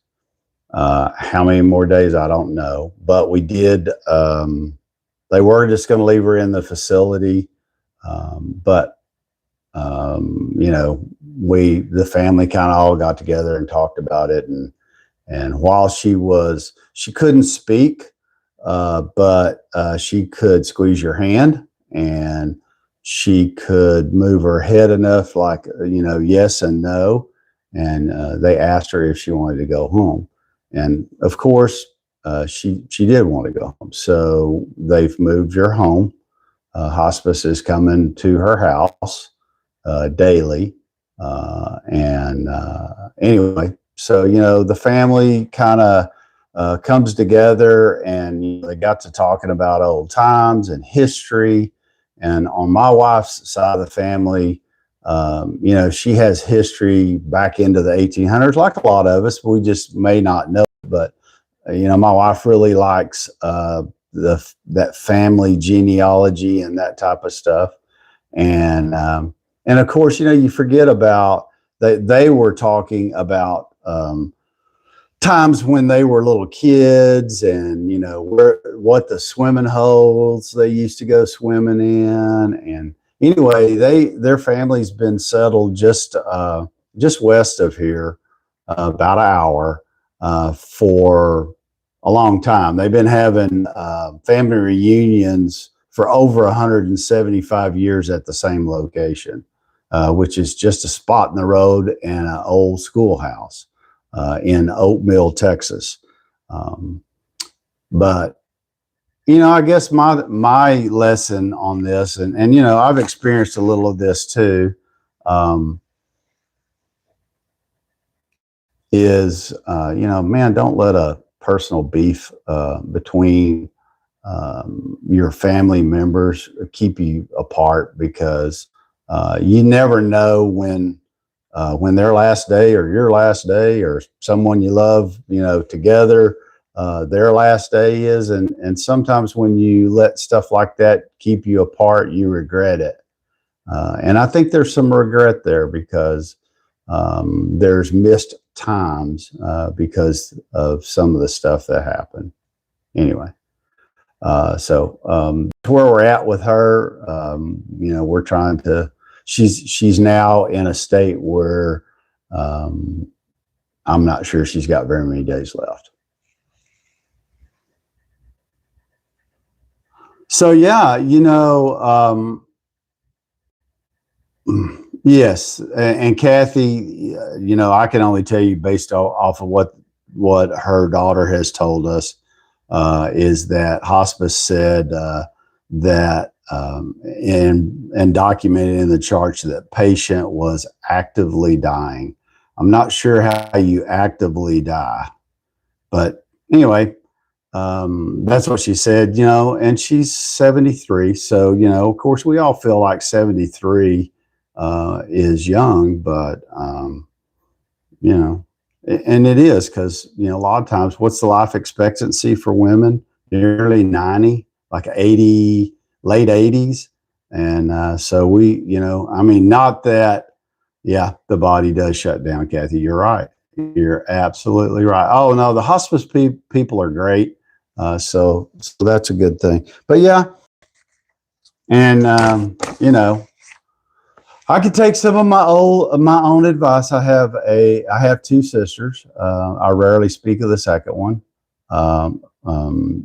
How many more days, I don't know. But we did, they were just going to leave her in the facility. The family kind of all got together and talked about it. And while she couldn't speak, but she could squeeze your hand, and she could move her head enough, like, yes and no. And they asked her if she wanted to go home. And of course, she did want to go home. So they've moved her home. Hospice is coming to her house daily. Anyway, so, the family kind of comes together, and they got to talking about old times and history. And on my wife's side of the family, You know, she has history back into the 1800s, like a lot of us. We just may not know. But you know, my wife really likes that family genealogy and that type of stuff. And of course, you know, you forget about they were talking about times when they were little kids, and you know what the swimming holes they used to go swimming in. And anyway, their family's been settled just west of here, about an hour, for a long time. They've been having family reunions for over 175 years at the same location, which is just a spot in the road and an old schoolhouse in Oat Mill, Texas. But you know, I guess my lesson on this, and you know, I've experienced a little of this too, is you know, man, don't let a personal beef between your family members keep you apart, because you never know when their last day or your last day, or someone you love, you know, together, their last day is. And sometimes when you let stuff like that keep you apart, you regret it. And I think there's some regret there, because there's missed times because of some of the stuff that happened. Anyway, so where we're at with her. You know, we're trying to. She's now in a state where I'm not sure she's got very many days left. So yeah, you know, yes, and Kathy, you know, I can only tell you based off of what her daughter has told us, is that hospice said that and documented in the charts that patient was actively dying. I'm not sure how you actively die, but anyway, that's what she said, you know, and she's 73. So, you know, of course, we all feel like 73 is young, but, you know, and it is, because, you know, a lot of times, what's the life expectancy for women? Nearly 90, like 80, late 80s. And so we, you know, I mean, not that, yeah, the body does shut down, Kathy. You're right. You're absolutely right. Oh, no, the hospice people are great. So that's a good thing. But yeah, and you know, I could take some of my own advice. I have two sisters. I rarely speak of the second one,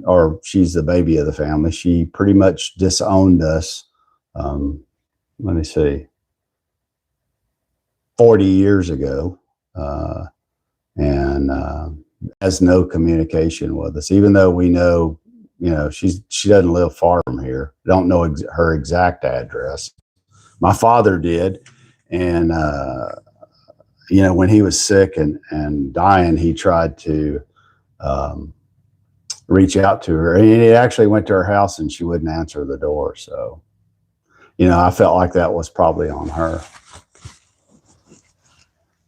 or she's the baby of the family. She pretty much disowned us. Let me see, 40 years ago, and has no communication with us, even though we know, you know, she doesn't live far from here. Don't know her exact address. My father did, and you know, when he was sick and dying, he tried to reach out to her, and he actually went to her house, and she wouldn't answer the door. So, you know, I felt like that was probably on her.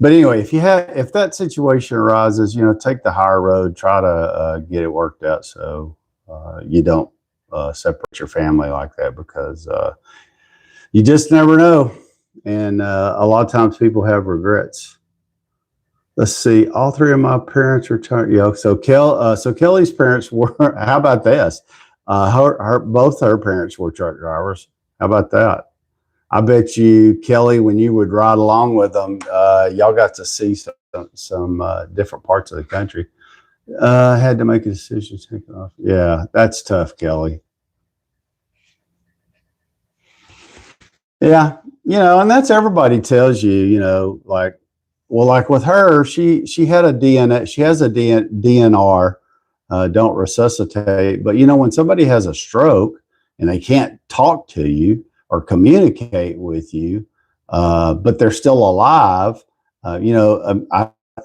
But anyway, if that situation arises, you know, take the higher road. Try to get it worked out, so you don't separate your family like that, because you just never know. And a lot of times people have regrets. Let's see. All three of my parents retired. Yeah. So Kelly's parents were. How about this? Both her parents were truck drivers. How about that? I bet you, Kelly, when you would ride along with them, y'all got to see some different parts of the country. Had to make a decision to take it off. Yeah, that's tough, Kelly. Yeah, you know, and that's, everybody tells you, you know, like, well, like with her, she had a DNA, she has a DNR, don't resuscitate. But you know, when somebody has a stroke and they can't talk to you or communicate with you, but they're still alive, you know,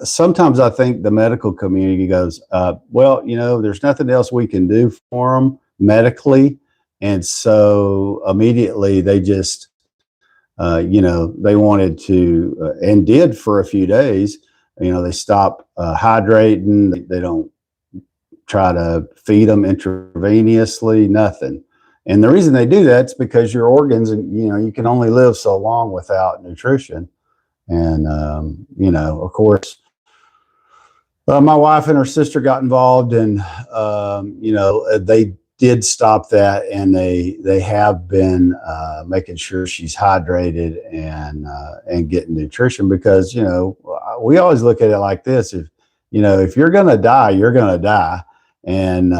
sometimes I think the medical community goes, well, you know, there's nothing else we can do for them medically, and so immediately they just they wanted to and did for a few days. They stop hydrating. They don't try to feed them intravenously, nothing. And the reason they do that is because your organs, and you can only live so long without nutrition. And of course, my wife and her sister got involved, and they did stop that, and they have been making sure she's hydrated and getting nutrition, because we always look at it like this: if you're going to die, you're going to die, and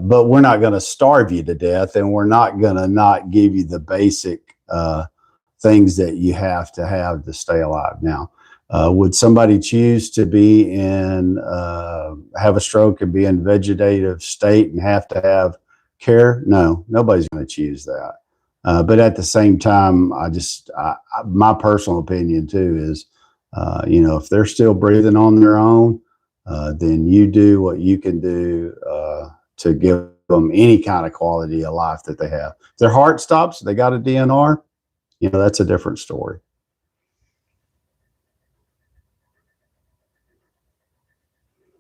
but we're not going to starve you to death, and we're not going to not give you the basic things that you have to stay alive. Now, would somebody choose to be have a stroke and be in vegetative state and have to have care? No, nobody's going to choose that. But at the same time, my personal opinion too is, if they're still breathing on their own, then you do what you can do to give them any kind of quality of life that they have. If their heart stops, they got a DNR, that's a different story.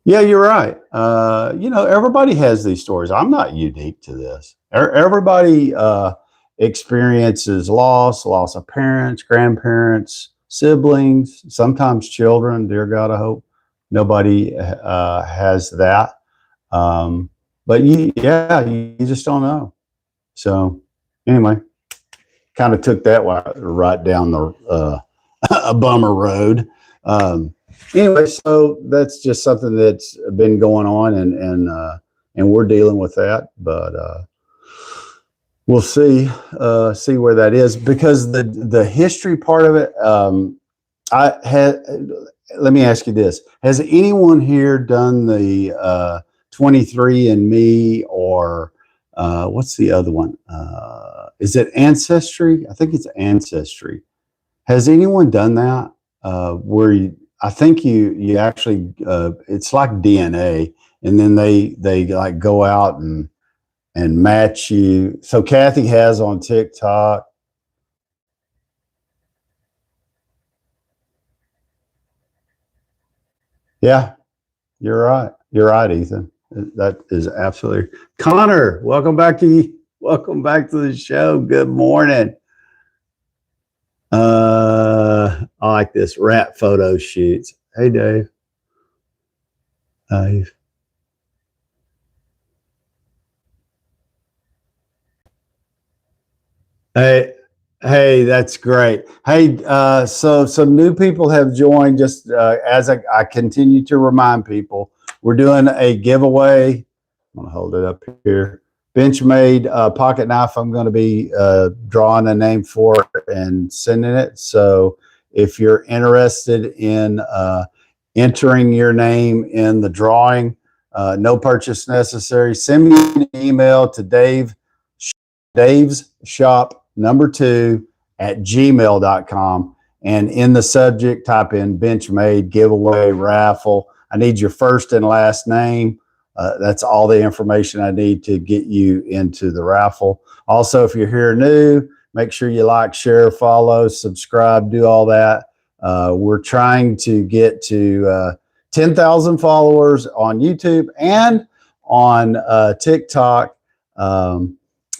Yeah, you're right. Everybody has these stories. I'm not unique to this. Everybody experiences loss of parents, grandparents, siblings, sometimes children. Dear God, I hope nobody has that. But you just don't know. So anyway, kind of took that right down the a bummer road. Anyway, so that's just something that's been going on, and we're dealing with that. But we'll see where that is, because the history part of it. Let me ask you this: has anyone here done the 23andMe, or what's the other one? Is it Ancestry? I think it's Ancestry. Has anyone done that? I think you actually it's like DNA, and then they like go out and match you. So Kathy has on TikTok. Yeah, you're right. You're right, Ethan. That is absolutely. Connor, welcome back to the show. Good morning. I like this rat photo shoots. Hey, Dave. Hey, that's great. Hey, so some new people have joined. Just as I continue to remind people, we're doing a giveaway. I'm gonna hold it up here. Benchmade pocket knife. I'm going to be drawing a name for it and sending it. So if you're interested in entering your name in the drawing, no purchase necessary. Send me an email to Dave's Shop #2 @gmail.com, and in the subject type in Benchmade giveaway raffle. I need your first and last name. That's all the information I need to get you into the raffle. Also, if you're here new, make sure you like, share, follow, subscribe, do all that. We're trying to get to 10,000 followers on YouTube and on TikTok.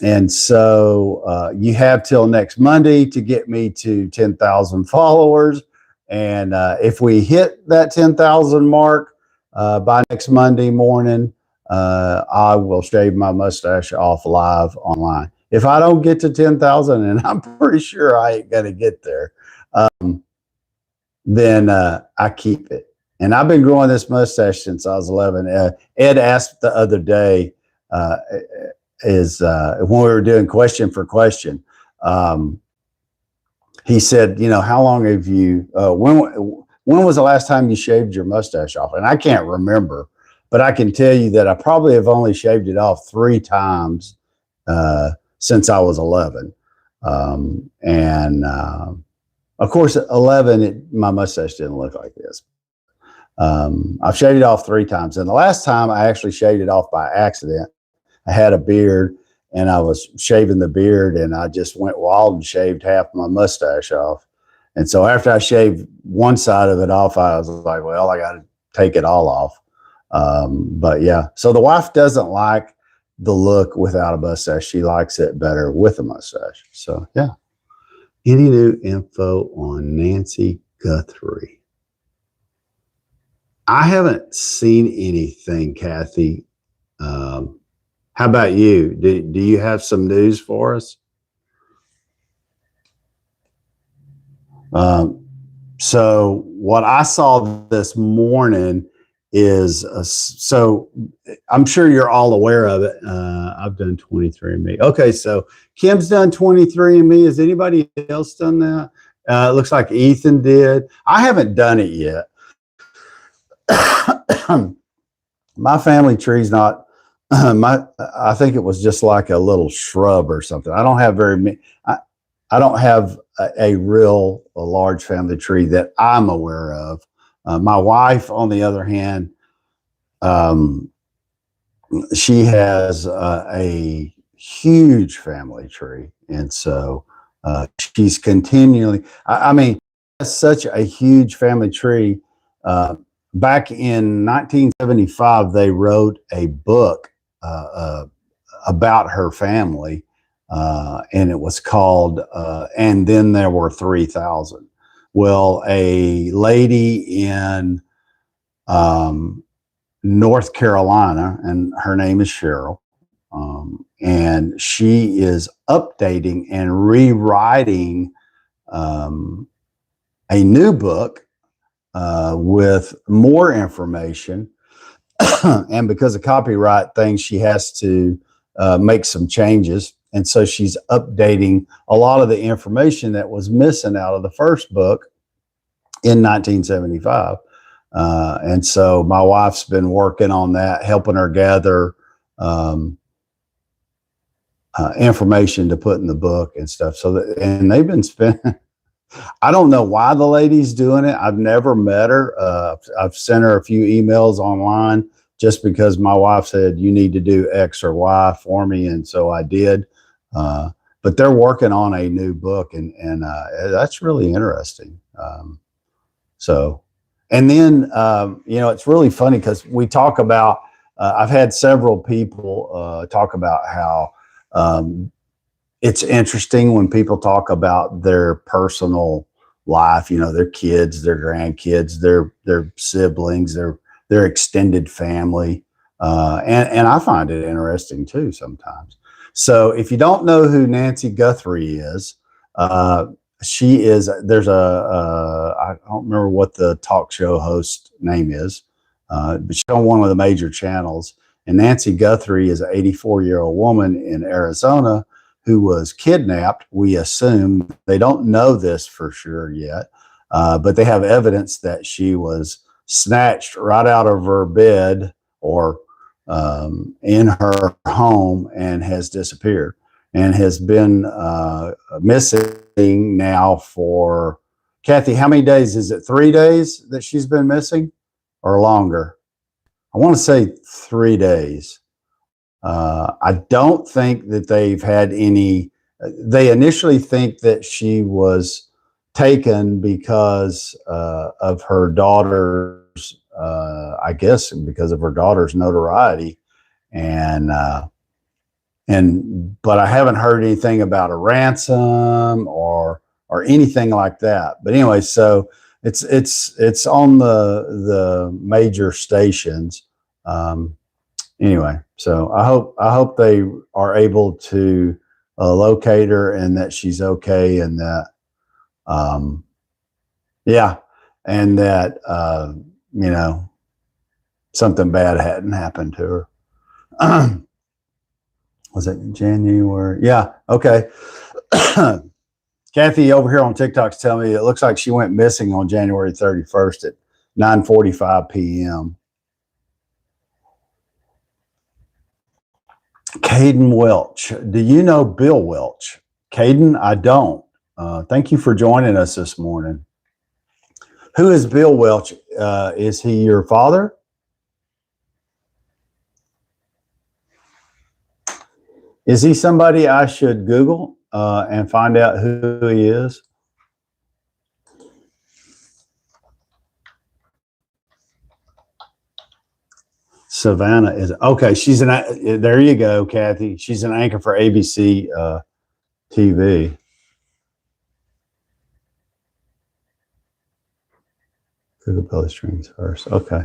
And so you have till next Monday to get me to 10,000 followers. And if we hit that 10,000 mark by next Monday morning, I will shave my mustache off live online. If I don't get to 10,000, and I'm pretty sure I ain't going to get there, then I keep it. And I've been growing this mustache since I was 11. Ed asked the other day, when we were doing question for question, he said, how long have you, when was the last time you shaved your mustache off? And I can't remember, but I can tell you that I probably have only shaved it off 3 times since I was 11. Of course, at 11, my mustache didn't look like this. I've shaved it off 3 times. And the last time I actually shaved it off by accident, I had a beard, and I was shaving the beard, and I just went wild and shaved half my mustache off. And so after I shaved one side of it off, I was like, well, I got to take it all off. But yeah, so the wife doesn't like the look without a mustache. She likes it better with a mustache. So yeah. Any new info on Nancy Guthrie? I haven't seen anything, Kathy. How about you? Do you have some news for us? So what I saw this morning is, so I'm sure you're all aware of it. I've done 23andMe. Okay, so Kim's done 23andMe. Has anybody else done that? It looks like Ethan did. I haven't done it yet. My family tree's not I think it was just like a little shrub or something. I don't have very many. I don't have a large family tree that I'm aware of. My wife, on the other hand, she has a huge family tree, and so she's continually. I mean, it's such a huge family tree. Back in 1975, they wrote a book about her family, and it was called "And Then There Were 3,000." Well, a lady in North Carolina, and her name is Cheryl, and she is updating and rewriting a new book with more information. And because of copyright things, she has to make some changes. And so she's updating a lot of the information that was missing out of the first book in 1975. And so my wife's been working on that, helping her gather information to put in the book and stuff. And they've been spending, I don't know why the lady's doing it. I've never met her. I've sent her a few emails online just because my wife said, you need to do X or Y for me. And so I did. But they're working on a new book, and that's really interesting. And then, it's really funny because we talk about, I've had several people talk about how it's interesting when people talk about their personal life, their kids, their grandkids, their siblings, their extended family. And I find it interesting too sometimes. So if you don't know who Nancy Guthrie is, there's I don't remember what the talk show host name is, but she's on one of the major channels. And Nancy Guthrie is an 84-year-old woman in Arizona who was kidnapped. We assume, they don't know this for sure yet, but they have evidence that she was snatched right out of her bed or in her home and has disappeared and has been missing now for, Kathy, how many days? Is it 3 days that she's been missing or longer? I want to say 3 days. I don't think that they've had any, they initially think that she was taken because of her daughter's, I guess because of her daughter's notoriety. But I haven't heard anything about a ransom or anything like that. But anyway, so it's on the major stations. Anyway, so I hope they are able to locate her and that she's okay, and that and that something bad hadn't happened to her. Was it January? Yeah. Okay. Kathy over here on TikTok's telling me it looks like she went missing on January 31st at 9:45 p.m. Caden Welch. Do you know Bill Welch? Caden, I don't. Thank you for joining us this morning. Who is Bill Welch? Is he your father? Is he somebody I should Google and find out who he is? Savannah is okay. She's an there you go, Kathy. She's an anchor for ABC TV. Google Play Streams first. Okay.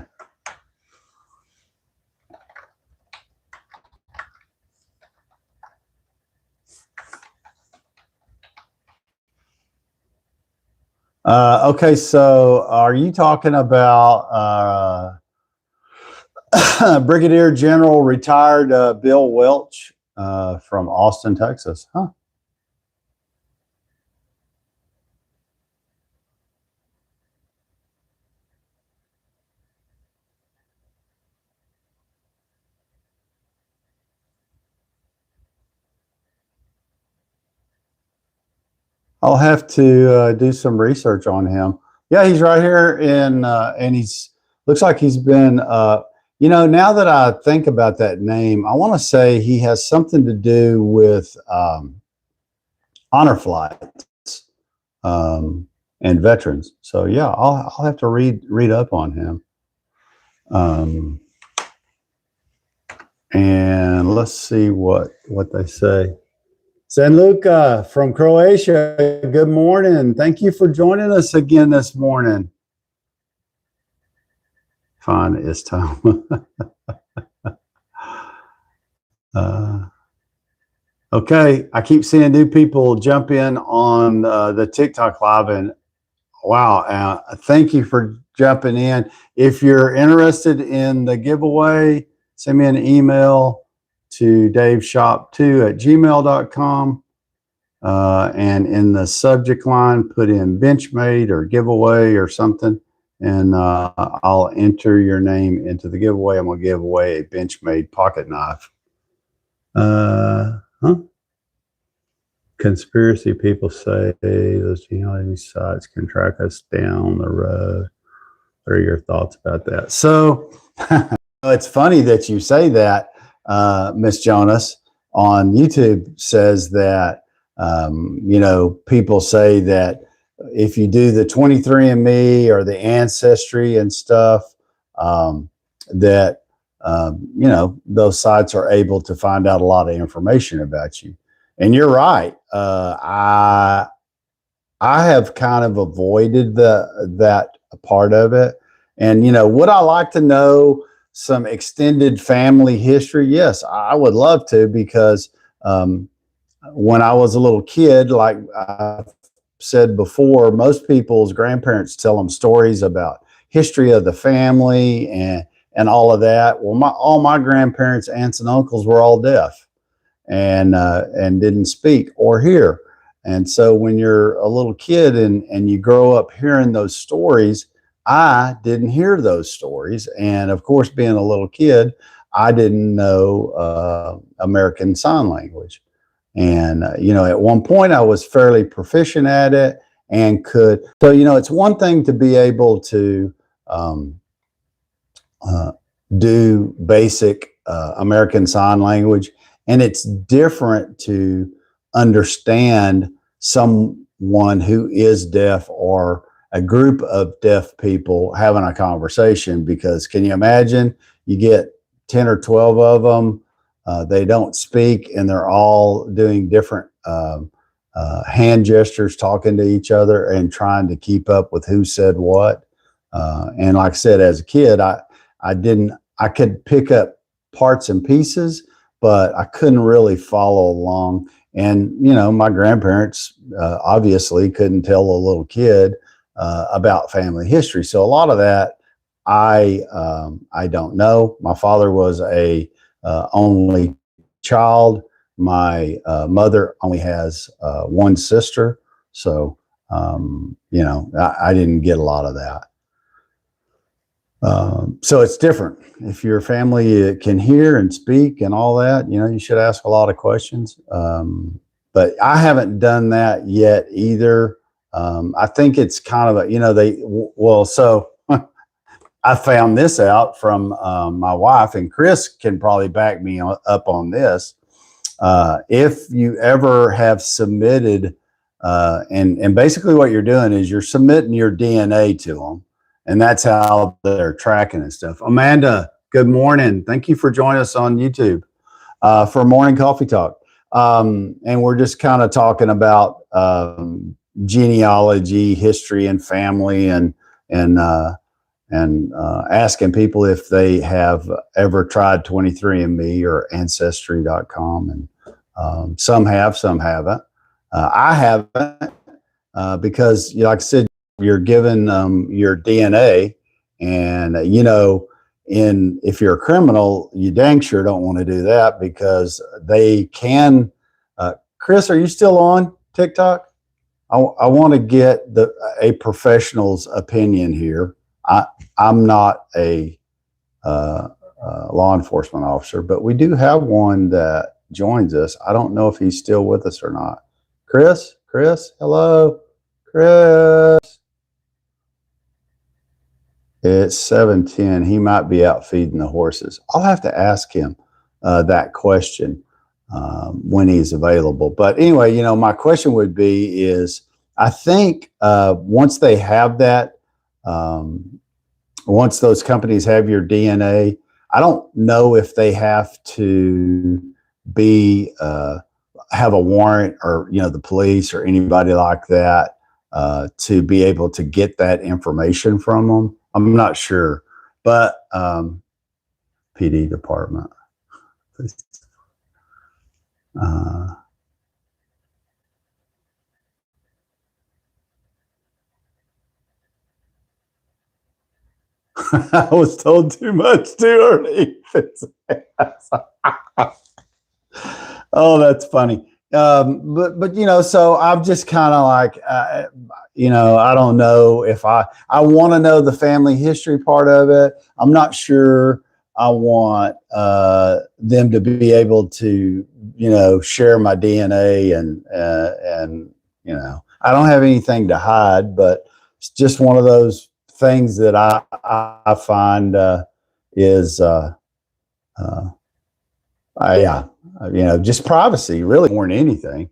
Okay, so are you talking about Brigadier General retired Bill Welch from Austin, Texas? Huh. I'll have to do some research on him. Yeah, he's right here and he's looks like he's been, you know, now that I think about that name, I want to say he has something to do with honor flights and veterans. So yeah, I'll have to read up on him. And let's see what they say. San Luca from Croatia, good morning. Thank you for joining us again this morning. Fine, it's time. Okay, I keep seeing new people jump in on the TikTok live, and wow, thank you for jumping in. If you're interested in the giveaway, send me an email to daveshop2@gmail.com. And in the subject line, put in Benchmade or giveaway or something, and I'll enter your name into the giveaway. I'm going to give away a Benchmade pocket knife. Conspiracy people say those genealogy sites can track us down the road. What are your thoughts about that? So it's funny that you say that. Miss Jonas on YouTube says that, you know, people say that if you do the 23andMe or the Ancestry and stuff, that, you know, those sites are able to find out a lot of information about you. And you're right. I have kind of avoided that part of it. And, you know, would I like to know some extended family history? Yes, I would love to, because when I was a little kid, like I said before, most people's grandparents tell them stories about history of the family and all of that. Well, all my grandparents, aunts and uncles were all deaf and didn't speak or hear. And so when you're a little kid and you grow up hearing those stories, I didn't hear those stories. And of course, being a little kid, I didn't know American Sign Language. And, you know, at one point I was fairly proficient at it and could. So, you know, it's one thing to be able to do basic American Sign Language. And it's different to understand someone who is deaf or a group of deaf people having a conversation, because can you imagine you get 10 or 12 of them, they don't speak and they're all doing different hand gestures, talking to each other and trying to keep up with who said what. And like I said, as a kid, I could pick up parts and pieces, but I couldn't really follow along. And, you know, my grandparents obviously couldn't tell a little kid about family history. So a lot of that I don't know. My father was a only child. My mother only has one sister. So, you know, I didn't get a lot of that. So it's different. If your family can hear and speak and all that, you know, you should ask a lot of questions. But I haven't done that yet either. I think it's kind of a, you know, so I found this out from my wife, and Chris can probably back me up on this. If you ever have submitted, and basically what you're doing is you're submitting your DNA to them, and that's how they're tracking and stuff. Amanda, good morning. Thank you for joining us on YouTube for Morning Coffee Talk. And we're just kind of talking about genealogy, history, and family, and asking people if they have ever tried 23andMe or Ancestry.com. And some have, some haven't. I haven't because, like I said, you're given your DNA, and if you're a criminal, you dang sure don't want to do that, because they can. Chris, are you still on TikTok? I want to get a professional's opinion here. I'm not a law enforcement officer, but we do have one that joins us. I don't know if he's still with us or not. Chris, hello, Chris. It's 7:10. He might be out feeding the horses. I'll have to ask him that question when he's available. But anyway, my question would be is, I think once they have that, once those companies have your DNA, I don't know if they have to have a warrant, or the police or anybody like that to be able to get that information from them. I'm not sure, but PD department. I was told too much too early. Oh, that's funny. But so I'm just kind of like, I don't know if I want to know the family history part of it. I'm not sure I want them to be able to, share my DNA, and I don't have anything to hide, but it's just one of those things that I find is just privacy, really, more than anything.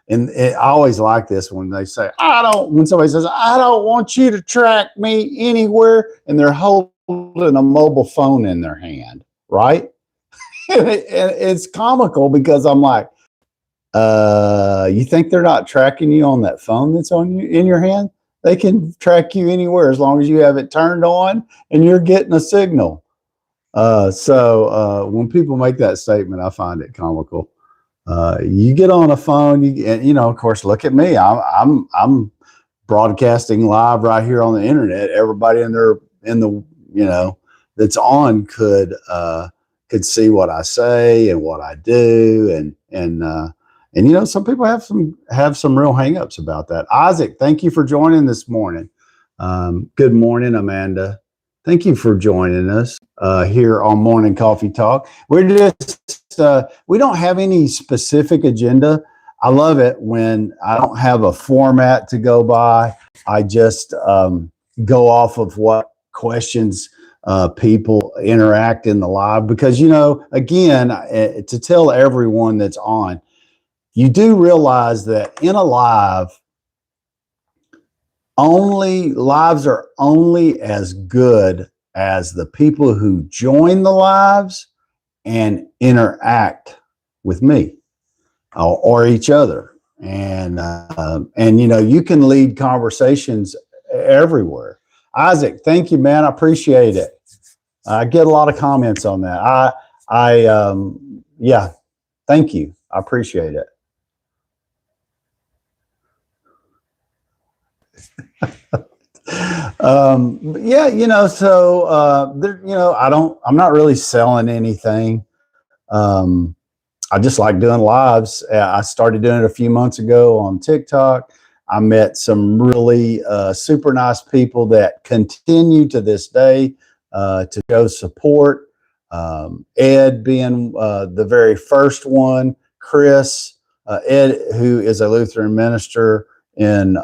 And I always like this when they say, when somebody says, I don't want you to track me anywhere, and they're holding a mobile phone in their hand, right? And it's comical, because I'm like, you think they're not tracking you on that phone that's in your hand? They can track you anywhere as long as you have it turned on and you're getting a signal. So when people make that statement, I find it comical. You get on a phone, of course, look at me. I'm broadcasting live right here on the internet. Everybody that's on could see what I say and what I do, and some people have some real hangups about that. Isaac, thank you for joining this morning. Good morning, Amanda. Thank you for joining us here on Morning Coffee Talk. We're just we don't have any specific agenda. I love it when I don't have a format to go by. I just go off of what questions people interact in the live, because again, to tell everyone that's on, you do realize that in a lives are only as good as the people who join the lives and interact with me or each other. And you can lead conversations everywhere. Isaac, thank you, man. I appreciate it. I get a lot of comments on that. Thank you. I appreciate it. I'm not really selling anything. I just like doing lives. I started doing it a few months ago on TikTok. I met some really super nice people that continue to this day to show support. Ed being the very first one, Chris, Ed, who is a Lutheran minister in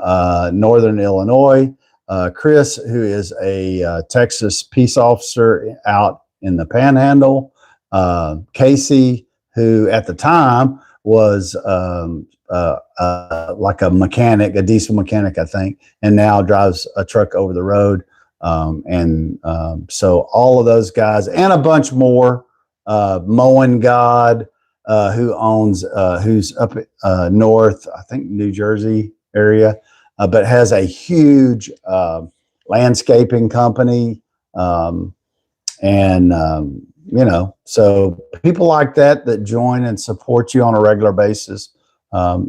Northern Illinois, Chris, who is a Texas peace officer out in the Panhandle, Casey, who at the time was like a mechanic, a diesel mechanic, I think, and now drives a truck over the road. So all of those guys and a bunch more, Mowing God, who's up north, I think New Jersey area, but has a huge landscaping company. So people like that join and support you on a regular basis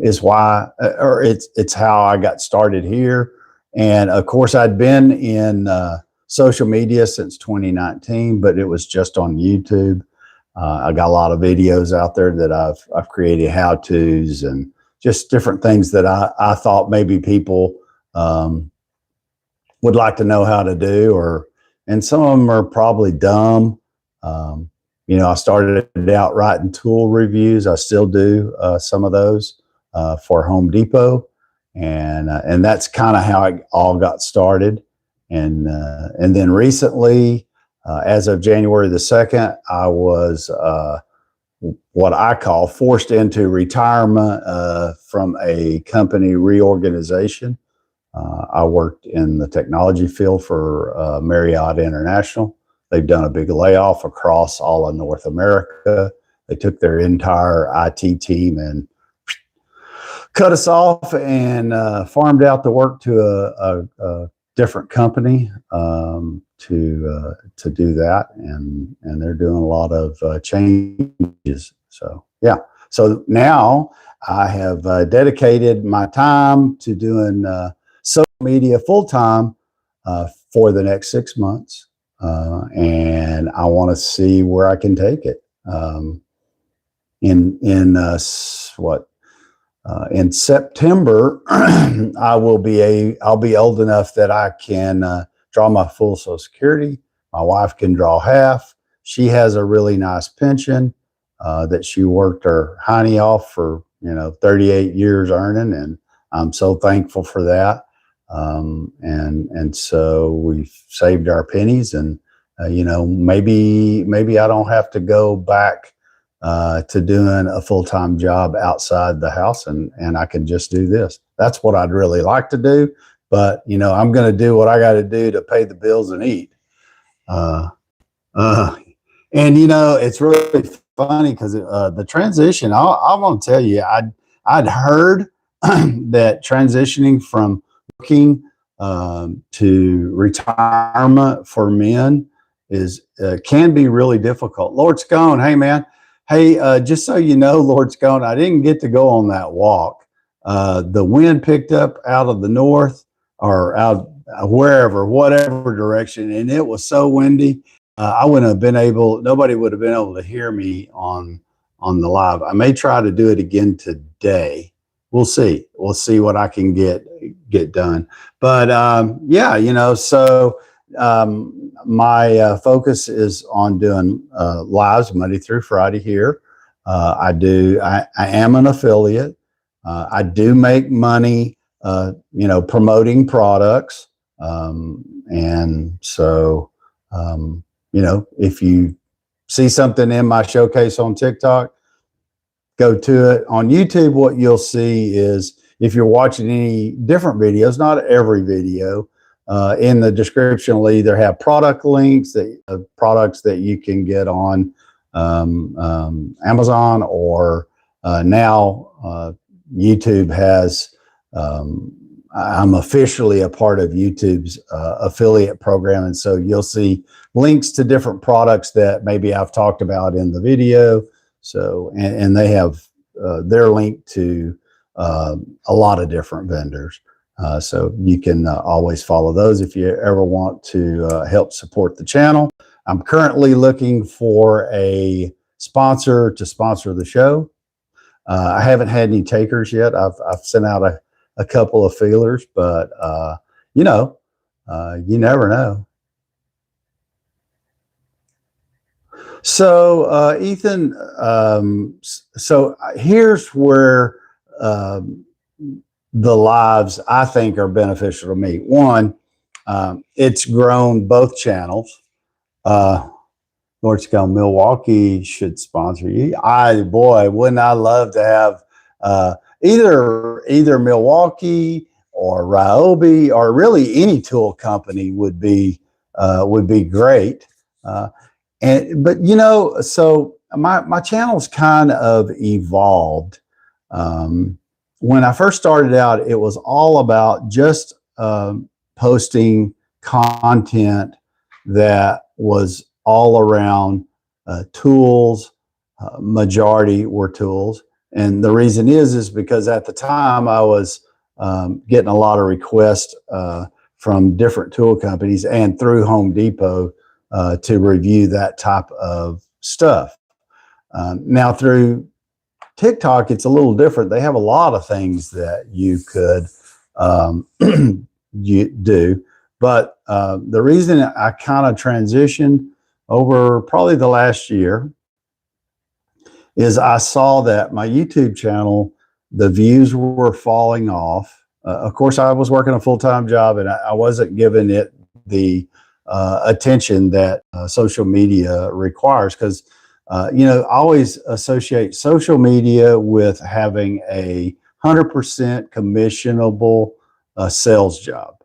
is why, or it's how I got started here. And of course, I'd been in social media since 2019, but it was just on YouTube. I got a lot of videos out there that I've created how-tos and just different things that I thought maybe people would like to know how to do, and some of them are probably dumb. I started out writing tool reviews. I still do some of those for Home Depot, and that's kind of how it all got started. And then recently, as of January the 2nd, I was what I call forced into retirement from a company reorganization. I worked in the technology field for Marriott International. They've done a big layoff across all of North America. They took their entire IT team and cut us off and farmed out the work to a different company to do that, and they're doing a lot of changes. So yeah, so now I have dedicated my time to doing social media full time for the next 6 months, and I want to see where I can take it. In September, I'll be old enough that I can draw my full Social Security. My wife can draw half. She has a really nice pension that she worked her hiney off for 38 years earning, and I'm so thankful for that. And so we've saved our pennies, and maybe I don't have to go back to doing a full-time job outside the house, and I can just do this. That's what I'd really like to do, but I'm going to do what I got to do to pay the bills and eat. And it's really funny because the transition, I'm going to tell you, I'd heard that transitioning from working to retirement for men can be really difficult. Lord Scone, hey man. Hey, just so you know, Lord Scone, I didn't get to go on that walk. The wind picked up out of the north or out whatever direction, and it was so windy. I wouldn't have been able, nobody would have been able to hear me on the live. I may try to do it again today. We'll see. We'll see what I can get done. But so my focus is on doing lives Monday through Friday here. I am an affiliate. I do make money, promoting products. And so, if you see something in my showcase on TikTok, go to it. On YouTube, what you'll see is, if you're watching any different videos, not every video, in the description will either have product links, products that you can get on Amazon, or now YouTube has, I'm officially a part of YouTube's affiliate program. And so you'll see links to different products that maybe I've talked about in the video. So, and they have their link to a lot of different vendors. So you can always follow those if you ever want to help support the channel. I'm currently looking for a sponsor to sponsor the show. I haven't had any takers yet. I've sent out a couple of feelers, but you never know. So Ethan, so here's where the lives I think are beneficial to me. One, it's grown both channels. Lord Scale, Milwaukee should sponsor you. Boy, wouldn't I love to have either Milwaukee or Ryobi, or really any tool company would be great. But so my channel's kind of evolved. When I first started out, it was all about just posting content that was all around tools. Majority were tools, and the reason is because at the time I was getting a lot of requests from different tool companies and through Home Depot to review that type of stuff. Now through TikTok, it's a little different. They have a lot of things that you could you do. But the reason I kind of transitioned over probably the last year is I saw that my YouTube channel, the views were falling off. Of course, I was working a full-time job and I wasn't giving it the attention that social media requires, because I always associate social media with having a 100% commissionable sales job.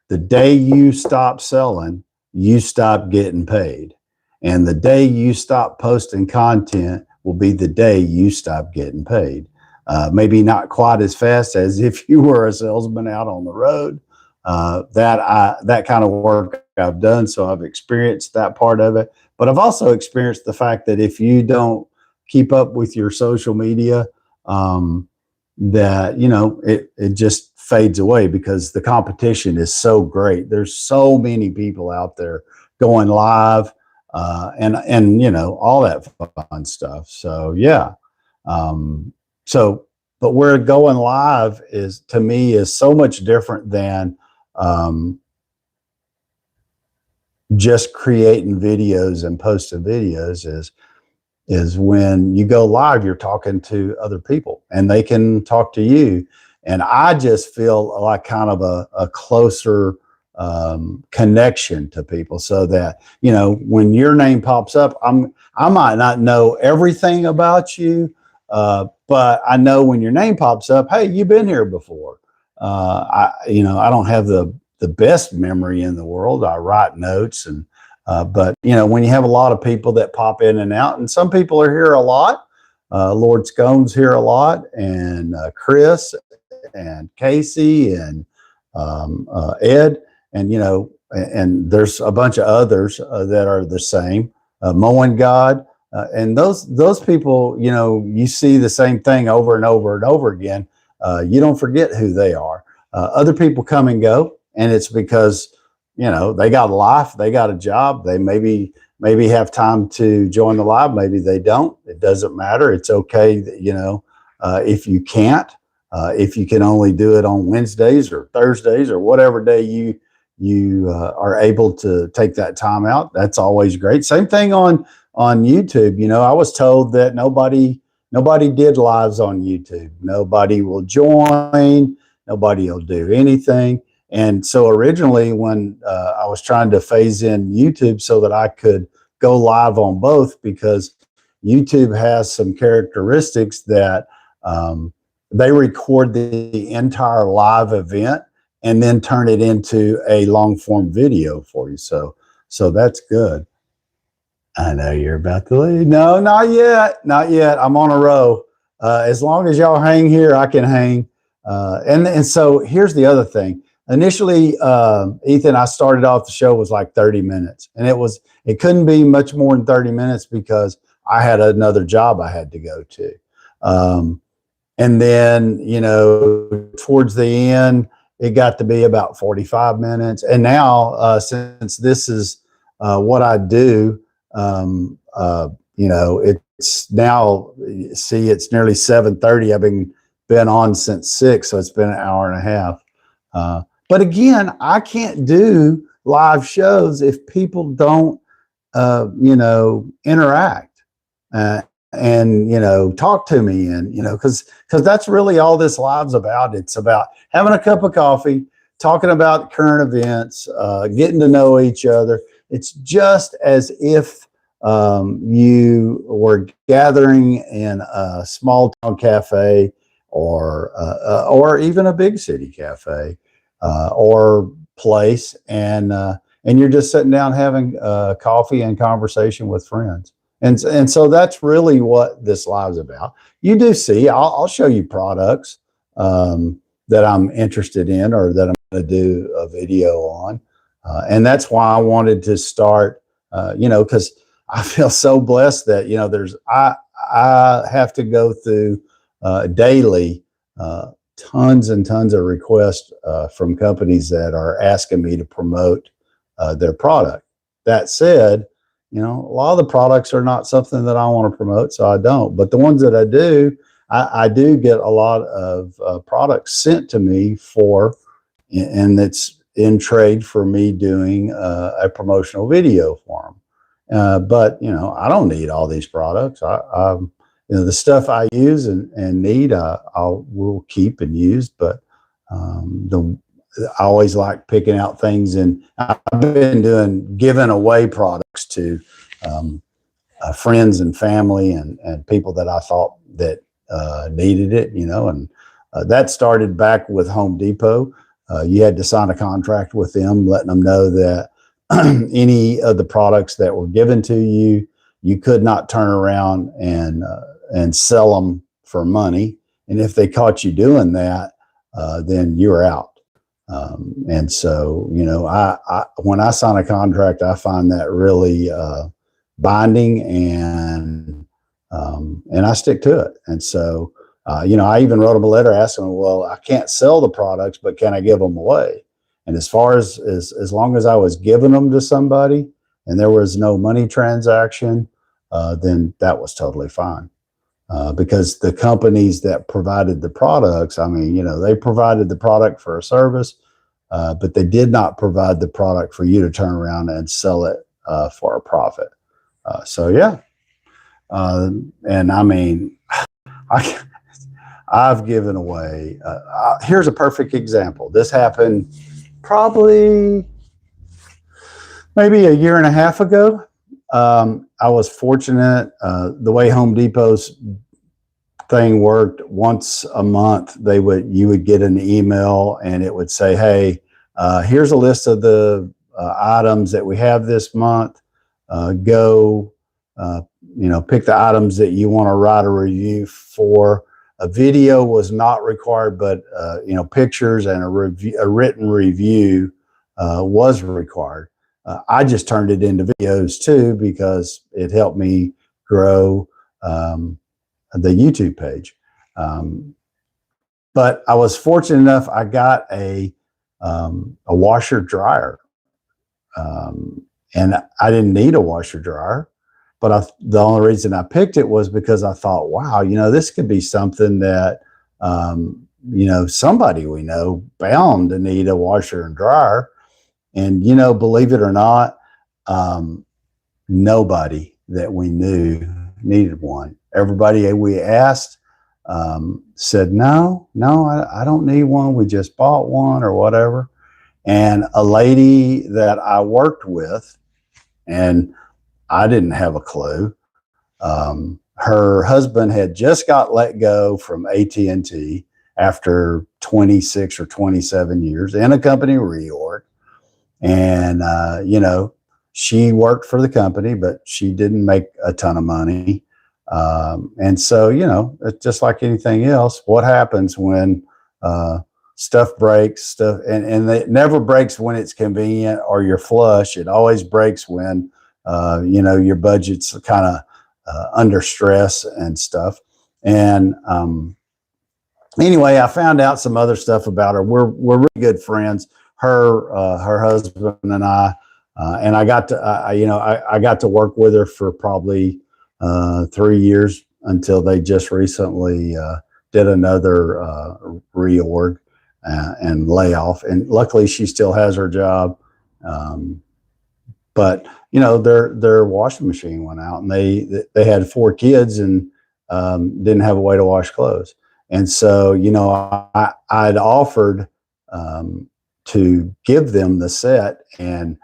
The day you stop selling, you stop getting paid. And the day you stop posting content will be the day you stop getting paid. Maybe not quite as fast as if you were a salesman out on the road. That kind of work I've done, so I've experienced that part of it. But I've also experienced the fact that if you don't keep up with your social media, that it just fades away because the competition is so great. There's so many people out there going live, and all that fun stuff. So yeah, but where going live is, to me, is so much different than just creating videos and posting videos. Is when you go live, you're talking to other people and they can talk to you. And I just feel like kind of a closer connection to people, so that, when your name pops up, I might not know everything about you, but I know when your name pops up, hey, you've been here before. I don't have the best memory in the world. I write notes, but when you have a lot of people that pop in and out, and some people are here a lot, Lord Scone's here a lot, and Chris and Casey and Ed, and there's a bunch of others that are the same, Mowing God, and those people, you see the same thing over and over and over again. You don't forget who they are. Other people come and go, and it's because they got a life, they got a job, they maybe have time to join the live, maybe they don't. It doesn't matter. It's okay that, if you can't, if you can only do it on Wednesdays or Thursdays or whatever day you are able to take that time out, that's always great. Same thing on YouTube. I was told that nobody did lives on YouTube. Nobody will join, nobody will do anything. And so originally, when I was trying to phase in YouTube so that I could go live on both, because YouTube has some characteristics that they record the entire live event and then turn it into a long form video for you. So that's good. I know you're about to leave. No, not yet. Not yet. I'm on a row. As long as y'all hang here, I can hang. And so here's the other thing. Initially, Ethan, I started off the show was like 30 minutes, and it couldn't be much more than 30 minutes because I had another job I had to go to. And then, towards the end, it got to be about 45 minutes. And now, since this is what I do, it's now, it's nearly 7:30. I've been on since 6, so it's been an hour and a half. But again, I can't do live shows if people don't, interact and talk to me, and because that's really all this live's about. It's about having a cup of coffee, talking about current events, getting to know each other. It's just as if you were gathering in a small town cafe or even a big city cafe or place, and you're just sitting down having coffee and conversation with friends. And so that's really what this live's about. You do see, I'll show you products that I'm interested in or that I'm going to do a video on. And that's why I wanted to start, because I feel so blessed that, I have to go through daily tons and tons of requests from companies that are asking me to promote their product. That said, a lot of the products are not something that I want to promote, so I don't. But the ones that I do, I do get a lot of products sent to me and it's in trade for me doing a promotional video for them. But I don't need all these products. The stuff I use and need, will keep and use. But I always like picking out things, and I've been giving away products to friends and family and people that I thought that needed it. And that started back with Home Depot. You had to sign a contract with them, letting them know that any of the products that were given to you, you could not turn around and sell them for money. And if they caught you doing that, then you're out. And so, when I sign a contract, I find that really binding, and I stick to it. And so, I even wrote them a letter asking them, well, I can't sell the products, but can I give them away? And as long as I was giving them to somebody and there was no money transaction, then that was totally fine. Because the companies that provided the products, they provided the product for a service, but they did not provide the product for you to turn around and sell it for a profit. So yeah. And I've given away, here's a perfect example. This happened probably maybe a year and a half ago. I was fortunate, the way Home Depot's thing worked, once a month you would get an email and it would say, hey, here's a list of the items that we have this month. Go pick the items that you want to write a review for. A video was not required, but pictures and a written review was required. I just turned it into videos too because it helped me grow the YouTube page. But I was fortunate enough, I got a washer dryer, and I didn't need a washer dryer. But the only reason I picked it was because I thought, wow, this could be something that, somebody we know bound to need a washer and dryer. And, believe it or not, nobody that we knew needed one. Everybody we asked said, no, I don't need one. We just bought one or whatever. And a lady that I worked with, and I didn't have a clue. Her husband had just got let go from AT&T after 26 or 27 years in a company reorg. And, she worked for the company, but she didn't make a ton of money. And so, it's just like anything else. What happens when stuff breaks, and it never breaks when it's convenient or you're flush. It always breaks when your budget's kind of under stress and stuff. And anyway, I found out some other stuff about her. We're really good friends. Her husband and I, and I got to I got to work with her for probably 3 years until they just recently did another reorg and layoff. And luckily, she still has her job. But their washing machine went out, and they had 4 kids and didn't have a way to wash clothes. And so, I'd offered to give them the set, and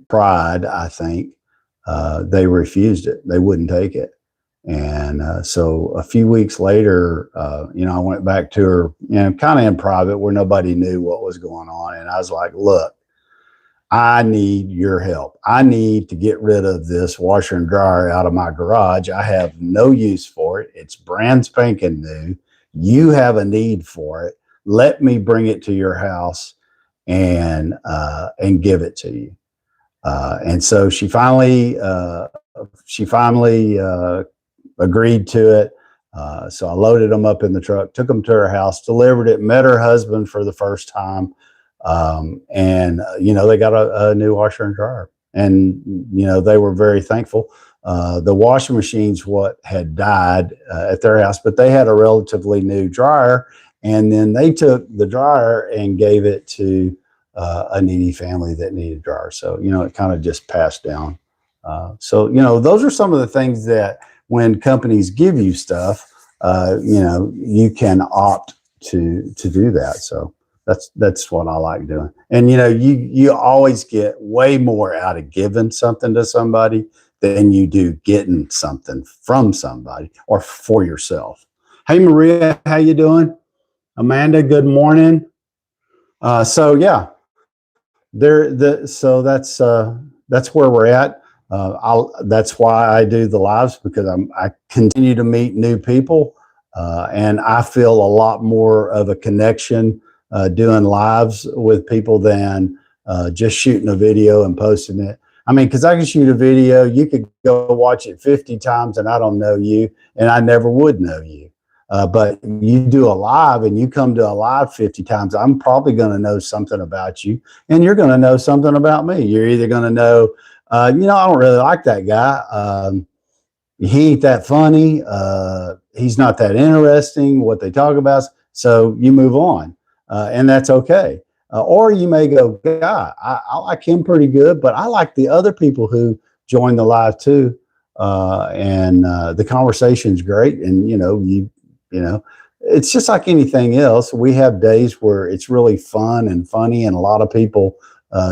pride, I think, they refused it. They wouldn't take it. And so a few weeks later, I went back to her, kind of in private where nobody knew what was going on. And I was like, look, I need your help. I need to get rid of this washer and dryer out of my garage. I have no use for it. It's brand spanking new. You have a need for it. Let me bring it to your house and give it to you. And so she finally agreed to it. So I loaded them up in the truck, took them to her house, delivered it, met her husband for the first time. They got a new washer and dryer, and, they were very thankful. The washing machine's what had died at their house, but they had a relatively new dryer. And then they took the dryer and gave it to a needy family that needed a dryer. So, it kind of just passed down. Those are some of the things that when companies give you stuff, you can opt to do that. So that's what I like doing. And, you always get way more out of giving something to somebody than you do getting something from somebody or for yourself. Hey, Maria, how you doing? Amanda, good morning. So that's where we're at. That's why I do the lives, because I continue to meet new people, and I feel a lot more of a connection doing lives with people than just shooting a video and posting it. I mean, because I can shoot a video, you could go watch it 50 times and I don't know you, and I never would know you. But you do a live and you come to a live 50 times, I'm probably going to know something about you, and you're going to know something about me. You're either going to know, I don't really like that guy. He ain't that funny. He's not that interesting, what they talk about. So you move on, and that's okay. Or you may go, God, I like him pretty good, but I like the other people who join the live too. And the conversation's great. And, it's just like anything else. We have days where it's really fun and funny, and a lot of people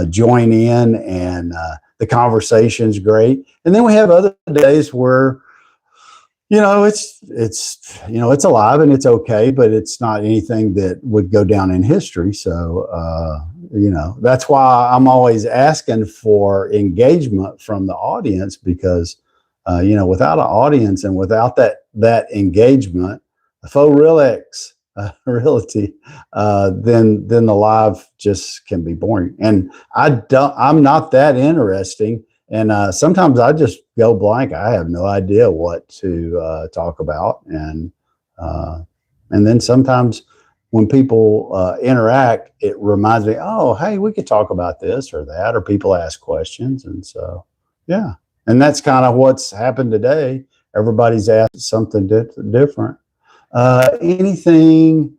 join in, and the conversation's great. And then we have other days where, it's alive and it's okay, but it's not anything that would go down in history. So, that's why I'm always asking for engagement from the audience, because, without an audience and without that engagement, the faux reality, then the live just can be boring. And I'm not that interesting. And sometimes I just go blank. I have no idea what to talk about. And then sometimes when people interact, it reminds me, oh, hey, we could talk about this or that, or people ask questions. And so, yeah. And that's kind of what's happened today. Everybody's asked something different. Anything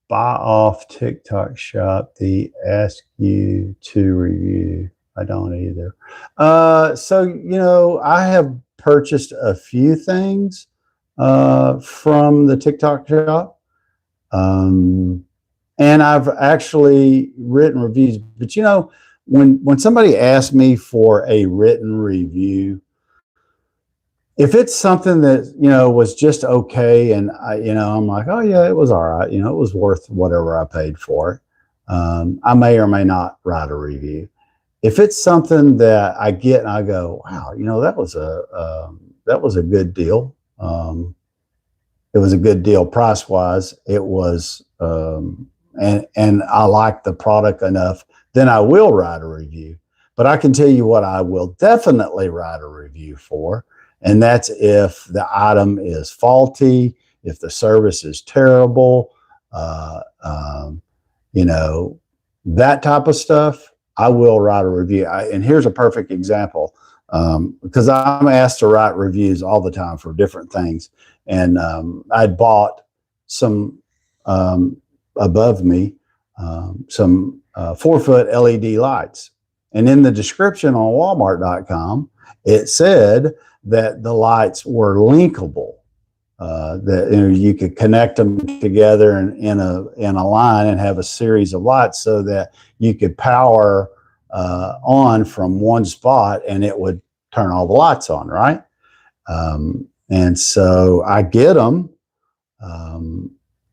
buy off TikTok shop, they ask you to review? I don't either. I have purchased a few things from the TikTok shop. And I've actually written reviews. But, when somebody asks me for a written review, if it's something that, was just okay, and I'm like, oh yeah, it was all right. It was worth whatever I paid for it. I may or may not write a review. If it's something that I get and I go, wow, that was a good deal. It was a good deal price wise. It was, and I like the product enough, then I will write a review. But I can tell you what I will definitely write a review for. And that's if the item is faulty, if the service is terrible, that type of stuff, I will write a review. And here's a perfect example, because I'm asked to write reviews all the time for different things. And I'd bought some above me, some 4-foot LED lights. And in the description on Walmart.com, it said that the lights were linkable, that you could connect them together in a line and have a series of lights, so that you could power on from one spot and it would turn all the lights on, right? And so I get them,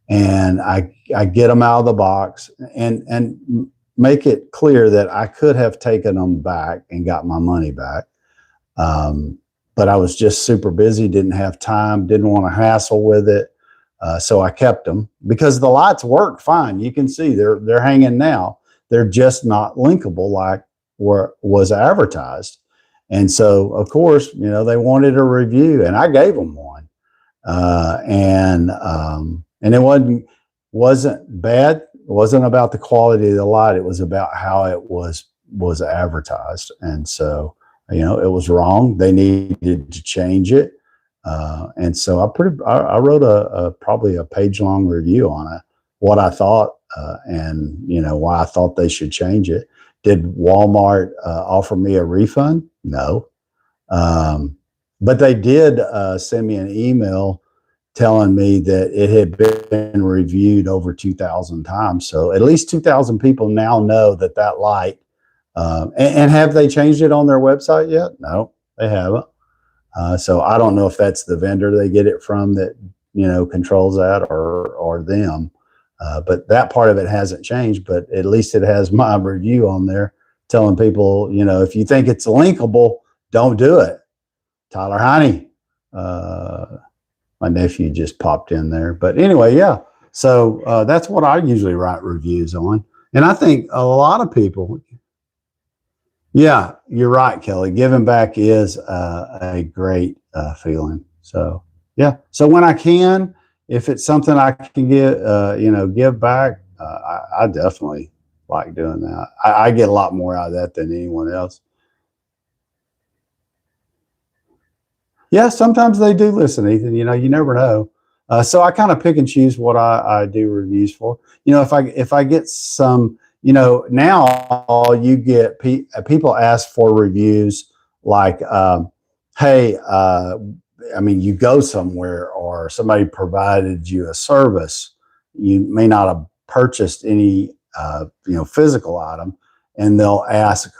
and I get them out of the box, and make it clear that I could have taken them back and got my money back. But I was just super busy, didn't have time, didn't want to hassle with it. So I kept them because the lights work fine. You can see they're hanging now. They're just not linkable like was advertised. And so, of course, they wanted a review, and I gave them one. And it wasn't bad. It wasn't about the quality of the light. It was about how it was advertised. And so, it was wrong. They needed to change it. And so I wrote probably a page-long review on it, what I thought, and why I thought they should change it. Did Walmart offer me a refund? No. But they did send me an email telling me that it had been reviewed over 2,000 times. So at least 2,000 people now know that light. And have they changed it on their website yet? No, they haven't. So I don't know if that's the vendor they get it from that, controls that, or them. But that part of it hasn't changed, but at least it has my review on there telling people, if you think it's linkable, don't do it. Tyler Heine, my nephew just popped in there. But anyway, yeah. So that's what I usually write reviews on. And I think a lot of people, yeah, you're right, Kelly. Giving back is a great feeling. So, yeah. So when I can, if it's something I can give back, I definitely like doing that. I get a lot more out of that than anyone else. Yeah, sometimes they do listen, Ethan. You never know. So I kind of pick and choose what I do reviews for. If I get some, now you get people ask for reviews like, hey, you go somewhere or somebody provided you a service. You may not have purchased any, physical item, and they'll ask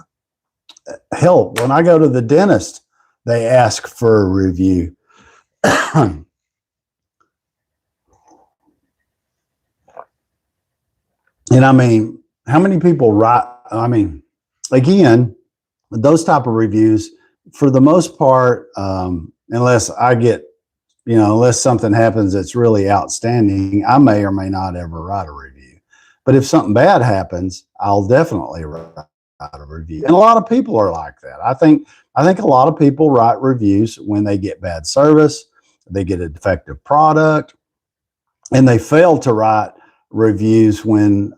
help. When I go to the dentist, they ask for a review. And how many people write? Again, those type of reviews, for the most part, unless I get, unless something happens that's really outstanding, I may or may not ever write a review. But if something bad happens, I'll definitely write a review. And a lot of people are like that. I think a lot of people write reviews when they get bad service, they get a defective product, and they fail to write reviews when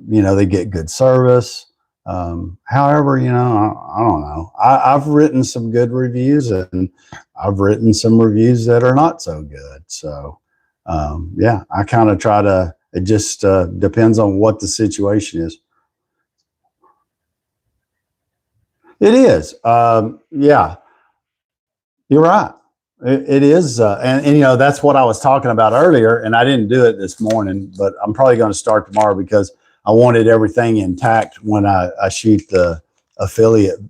they get good service. However, I don't know. I've written some good reviews, and I've written some reviews that are not so good. So yeah, I kind of try to. It just depends on what the situation is. It is. Yeah, you're right. It is. And that's what I was talking about earlier. And I didn't do it this morning, but I'm probably going to start tomorrow because I wanted everything intact when I shoot the affiliate,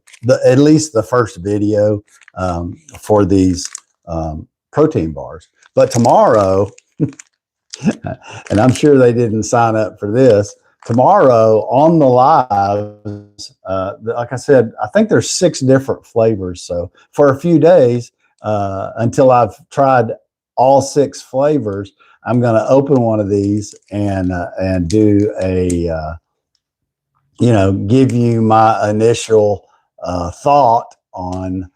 at least the first video for these protein bars. But tomorrow, and I'm sure they didn't sign up for this, tomorrow on the lives, like I said, I think there's 6 different flavors. So for a few days, until I've tried all 6 flavors, I'm going to open one of these and do a, give you my initial thought on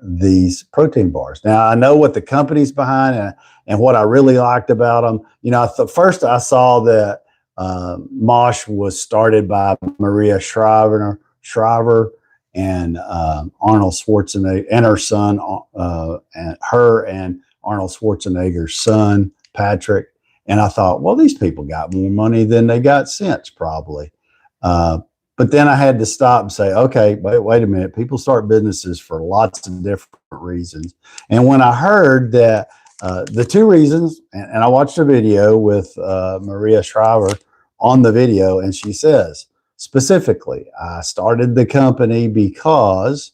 these protein bars. Now, I know what the company's behind and what I really liked about them. First I saw that Mosh was started by Maria Shriver and Arnold Schwarzenegger and her son, and Arnold Schwarzenegger's son, Patrick. And I thought, well, these people got more money than they got sense, probably. But then I had to stop and say, okay, wait a minute. People start businesses for lots of different reasons. And when I heard that the 2 reasons, and I watched a video with Maria Shriver on the video, and she says, specifically, I started the company because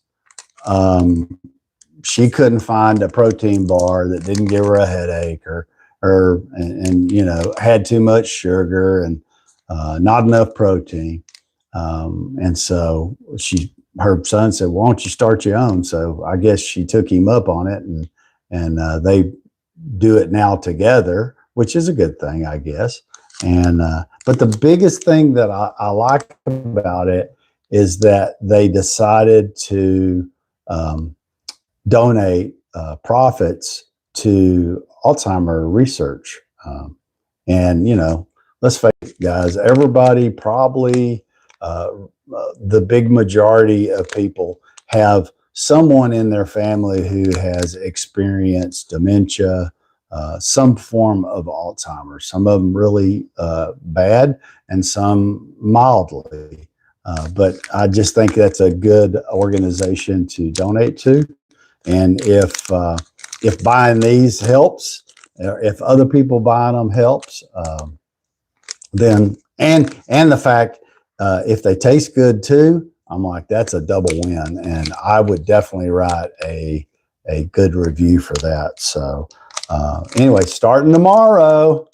she couldn't find a protein bar that didn't give her a headache, and you know, had too much sugar and not enough protein. And so her son said, "Why don't you start your own?" So I guess she took him up on it, and they do it now together, which is a good thing, I guess. And but the biggest thing that I like about it is that they decided to donate profits to Alzheimer research. And you know, let's face it, guys, everybody probably, the big majority of people have someone in their family who has experienced dementia, some form of Alzheimer's, some of them really bad and some mildly. But I just think that's a good organization to donate to. And if buying these helps, or if other people buying them helps, then and the fact if they taste good too, I'm like, that's a double win, and I would definitely write a good review for that. So anyway, starting tomorrow.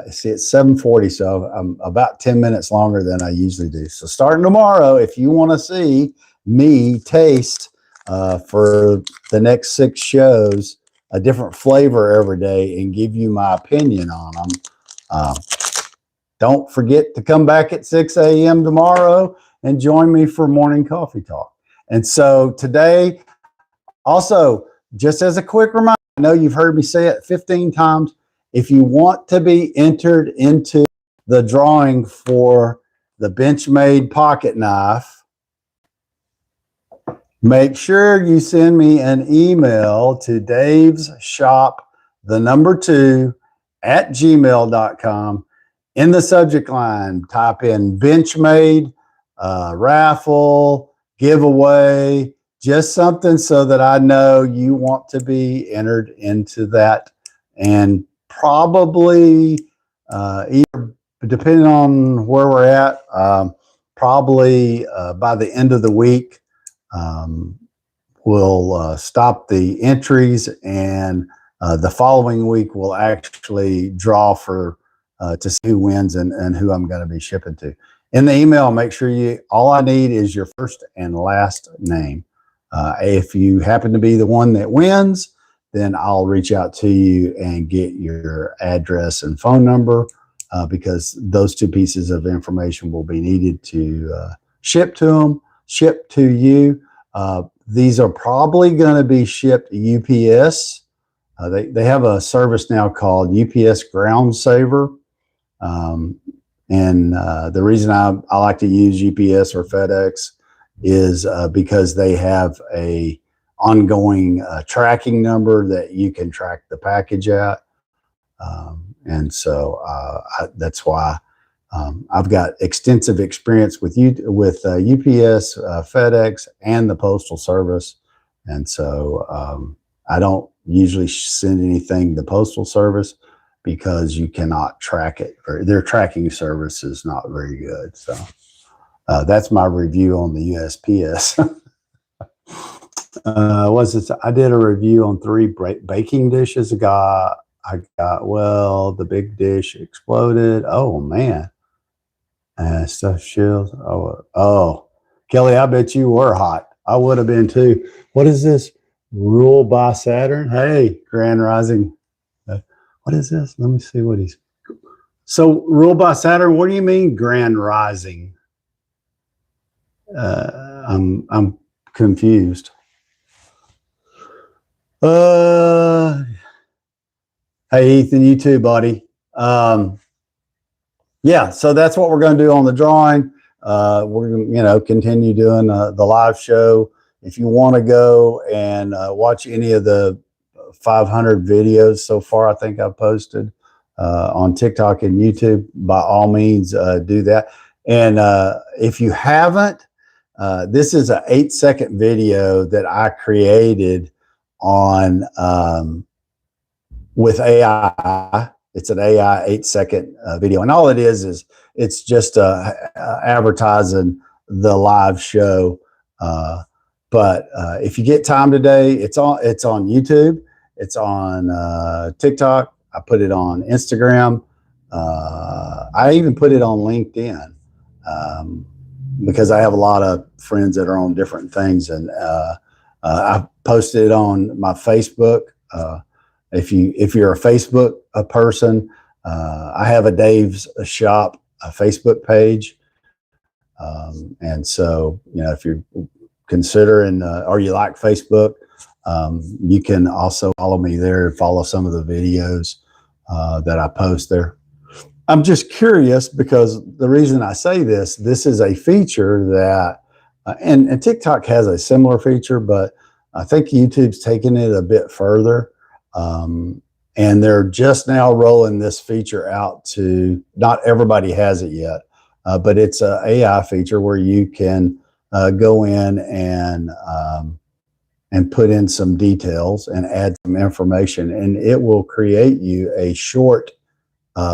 See, it's 7:40, so I'm about 10 minutes longer than I usually do. So starting tomorrow, if you want to see me taste for the next 6 shows a different flavor every day and give you my opinion on them, don't forget to come back at 6 a.m. tomorrow and join me for morning coffee talk. And so today, also, just as a quick reminder, I know you've heard me say it 15 times. If you want to be entered into the drawing for the Benchmade pocket knife, make sure you send me an email to daveshop2@gmail.com. In the subject line, type in Benchmade, raffle, giveaway, just something so that I know you want to be entered into that. And probably, either depending on where we're at, probably by the end of the week, we'll stop the entries, and the following week we'll actually draw for to see who wins and who I'm going to be shipping to. In the email, make sure all I need is your first and last name. If you happen to be the one that wins, then I'll reach out to you and get your address and phone number, because those 2 pieces of information will be needed to ship to you. These are probably going to be shipped UPS. They have a service now called UPS Ground Saver. And the reason I like to use UPS or FedEx is because they have a ongoing tracking number that you can track the package at. And so that's why I've got extensive experience with UPS, FedEx, and the Postal Service. And so I don't usually send anything to the Postal Service because you cannot track it. Their tracking service is not very good. So that's my review on the USPS. I did a review on 3 baking dishes. The big dish exploded. Oh man. Stuffed shields. Oh, Kelly, I bet you were hot. I would have been too. What is this? Rule by Saturn. Hey, Grand Rising. What is this? Let me see what he's. So, Rule by Saturn. What do you mean, Grand Rising? I'm confused. Hey, Ethan, you too, buddy. Yeah, so that's what we're going to do on the drawing. We're going to, continue doing the live show. If you want to go and watch any of the 500 videos so far, I think I've posted on TikTok and YouTube, by all means, do that. And if you haven't, this is an 8-second video that I created on with AI. It's an AI 8-second video, and all it is it's just advertising the live show But if you get time today, it's on YouTube, it's on TikTok. I put it on Instagram. I even put it on LinkedIn, um, because I have a lot of friends that are on different things, and I posted it on my Facebook. If you're a Facebook person, I have a Dave's Shop a Facebook page, and so if you're considering or you like Facebook, you can also follow me there and follow some of the videos that I post there. I'm just curious because the reason I say this is a feature that, and TikTok has a similar feature, but I think YouTube's taken it a bit further. And they're just now rolling this feature out to, not everybody has it yet, but it's an AI feature where you can go in and put in some details and add some information, and it will create you a short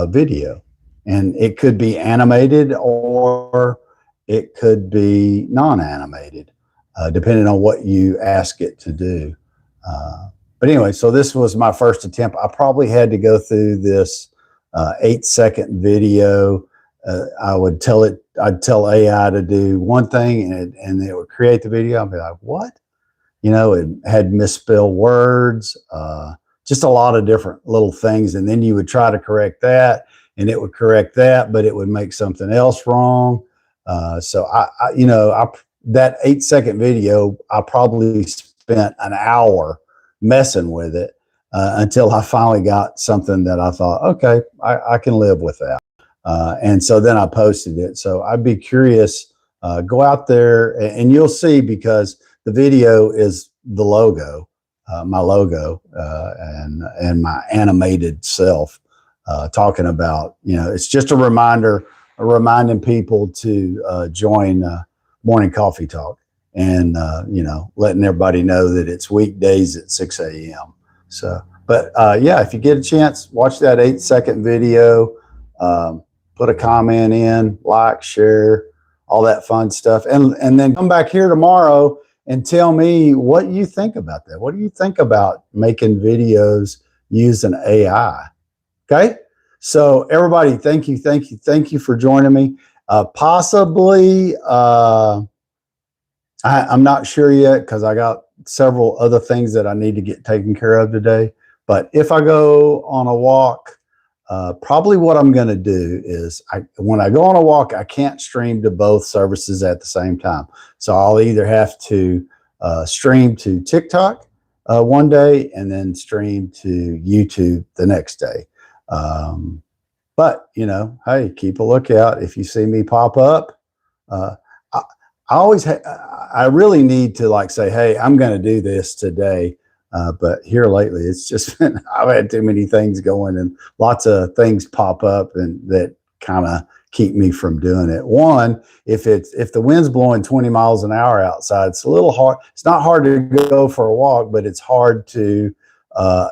video. And it could be animated or it could be non-animated, depending on what you ask it to do. But anyway, so this was my first attempt. I probably had to go through this 8-second video. I'd tell AI to do one thing, and it would create the video. I'd be like, what? It had misspelled words, just a lot of different little things. And then you would try to correct that, and it would correct that, but it would make something else wrong. So that 8-second video, I probably spent an hour messing with it until I finally got something that I thought, okay, I can live with that. And so then I posted it. So I'd be curious, go out there and you'll see, because the video is the logo, my logo, and my animated self, talking about, it's just a reminder, reminding people to join Morning Coffee Talk, and letting everybody know that it's weekdays at 6 a.m. So, but yeah, if you get a chance, watch that 8-second video, put a comment in, like, share, all that fun stuff, and then come back here tomorrow and tell me what you think about that. What do you think about making videos using AI? Okay. So everybody, thank you for joining me. Possibly, I'm not sure yet, because I got several other things that I need to get taken care of today. But if I go on a walk, probably what I'm going to do is, when I go on a walk, I can't stream to both services at the same time. So I'll either have to stream to TikTok one day and then stream to YouTube the next day. But, hey, keep a lookout. If you see me pop up, I really need to say, hey, I'm going to do this today. But here lately, it's just been, I've had too many things going, and lots of things pop up and that kind of keep me from doing it. One, if the wind's blowing 20 miles an hour outside, it's a little hard. It's not hard to go for a walk, but it's hard to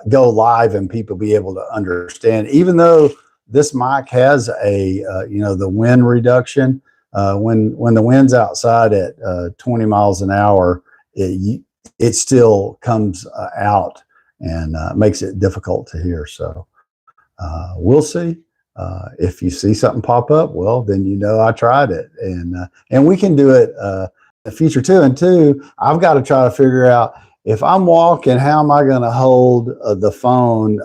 go live and people be able to understand. Even though this mic has a the wind reduction, when the wind's outside at 20 miles an hour, it still comes out and makes it difficult to hear. So we'll see. If you see something pop up, well, then I tried it, and we can do it in the future too. And two, I've got to try to figure out, if I'm walking, how am I going to hold the phone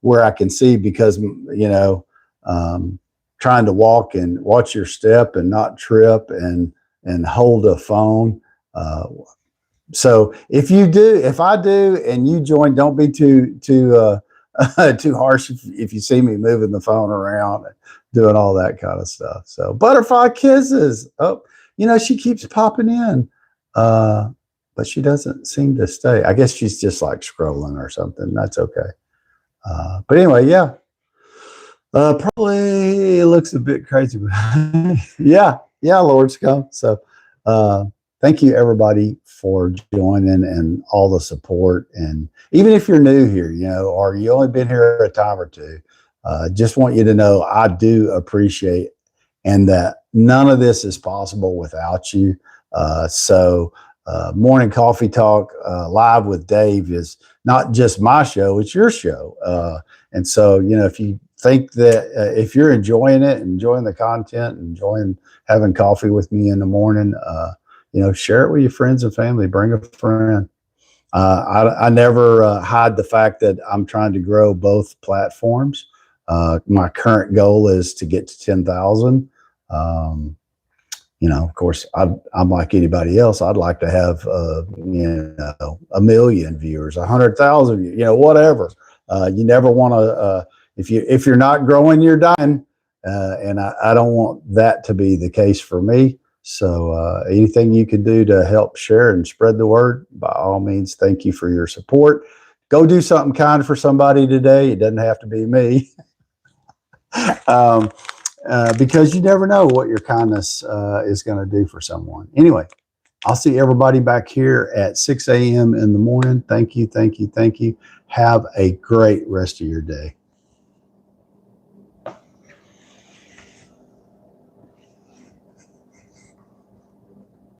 where I can see, because trying to walk and watch your step and not trip and hold a phone. So if I do and you join, don't be too too harsh if you see me moving the phone around and doing all that kind of stuff. So butterfly kisses. Oh, she keeps popping in, but she doesn't seem to stay. I guess she's just scrolling or something. That's okay. But anyway, yeah. Probably looks a bit crazy, but yeah, Lord's come. So thank you everybody for joining and all the support. And even if you're new here, or you only been here a time or two, just want you to know I do appreciate, and that none of this is possible without you. So Morning Coffee Talk live with Dave is not just my show, it's your show. And so, if you think that if you're enjoying it, enjoying the content, enjoying having coffee with me in the morning, share it with your friends and family, bring a friend. I never hide the fact that I'm trying to grow both platforms. My current goal is to get to 10,000. Of course, I'm like anybody else. I'd like to have, 1,000,000 viewers, 100,000, whatever. You never want to, if you're not growing, you're dying. And I don't want that to be the case for me. So anything you can do to help share and spread the word, by all means, thank you for your support. Go do something kind for somebody today. It doesn't have to be me. Because you never know what your kindness is going to do for someone. Anyway, I'll see everybody back here at 6 a.m. in the morning. Thank you, thank you, thank you. Have a great rest of your day.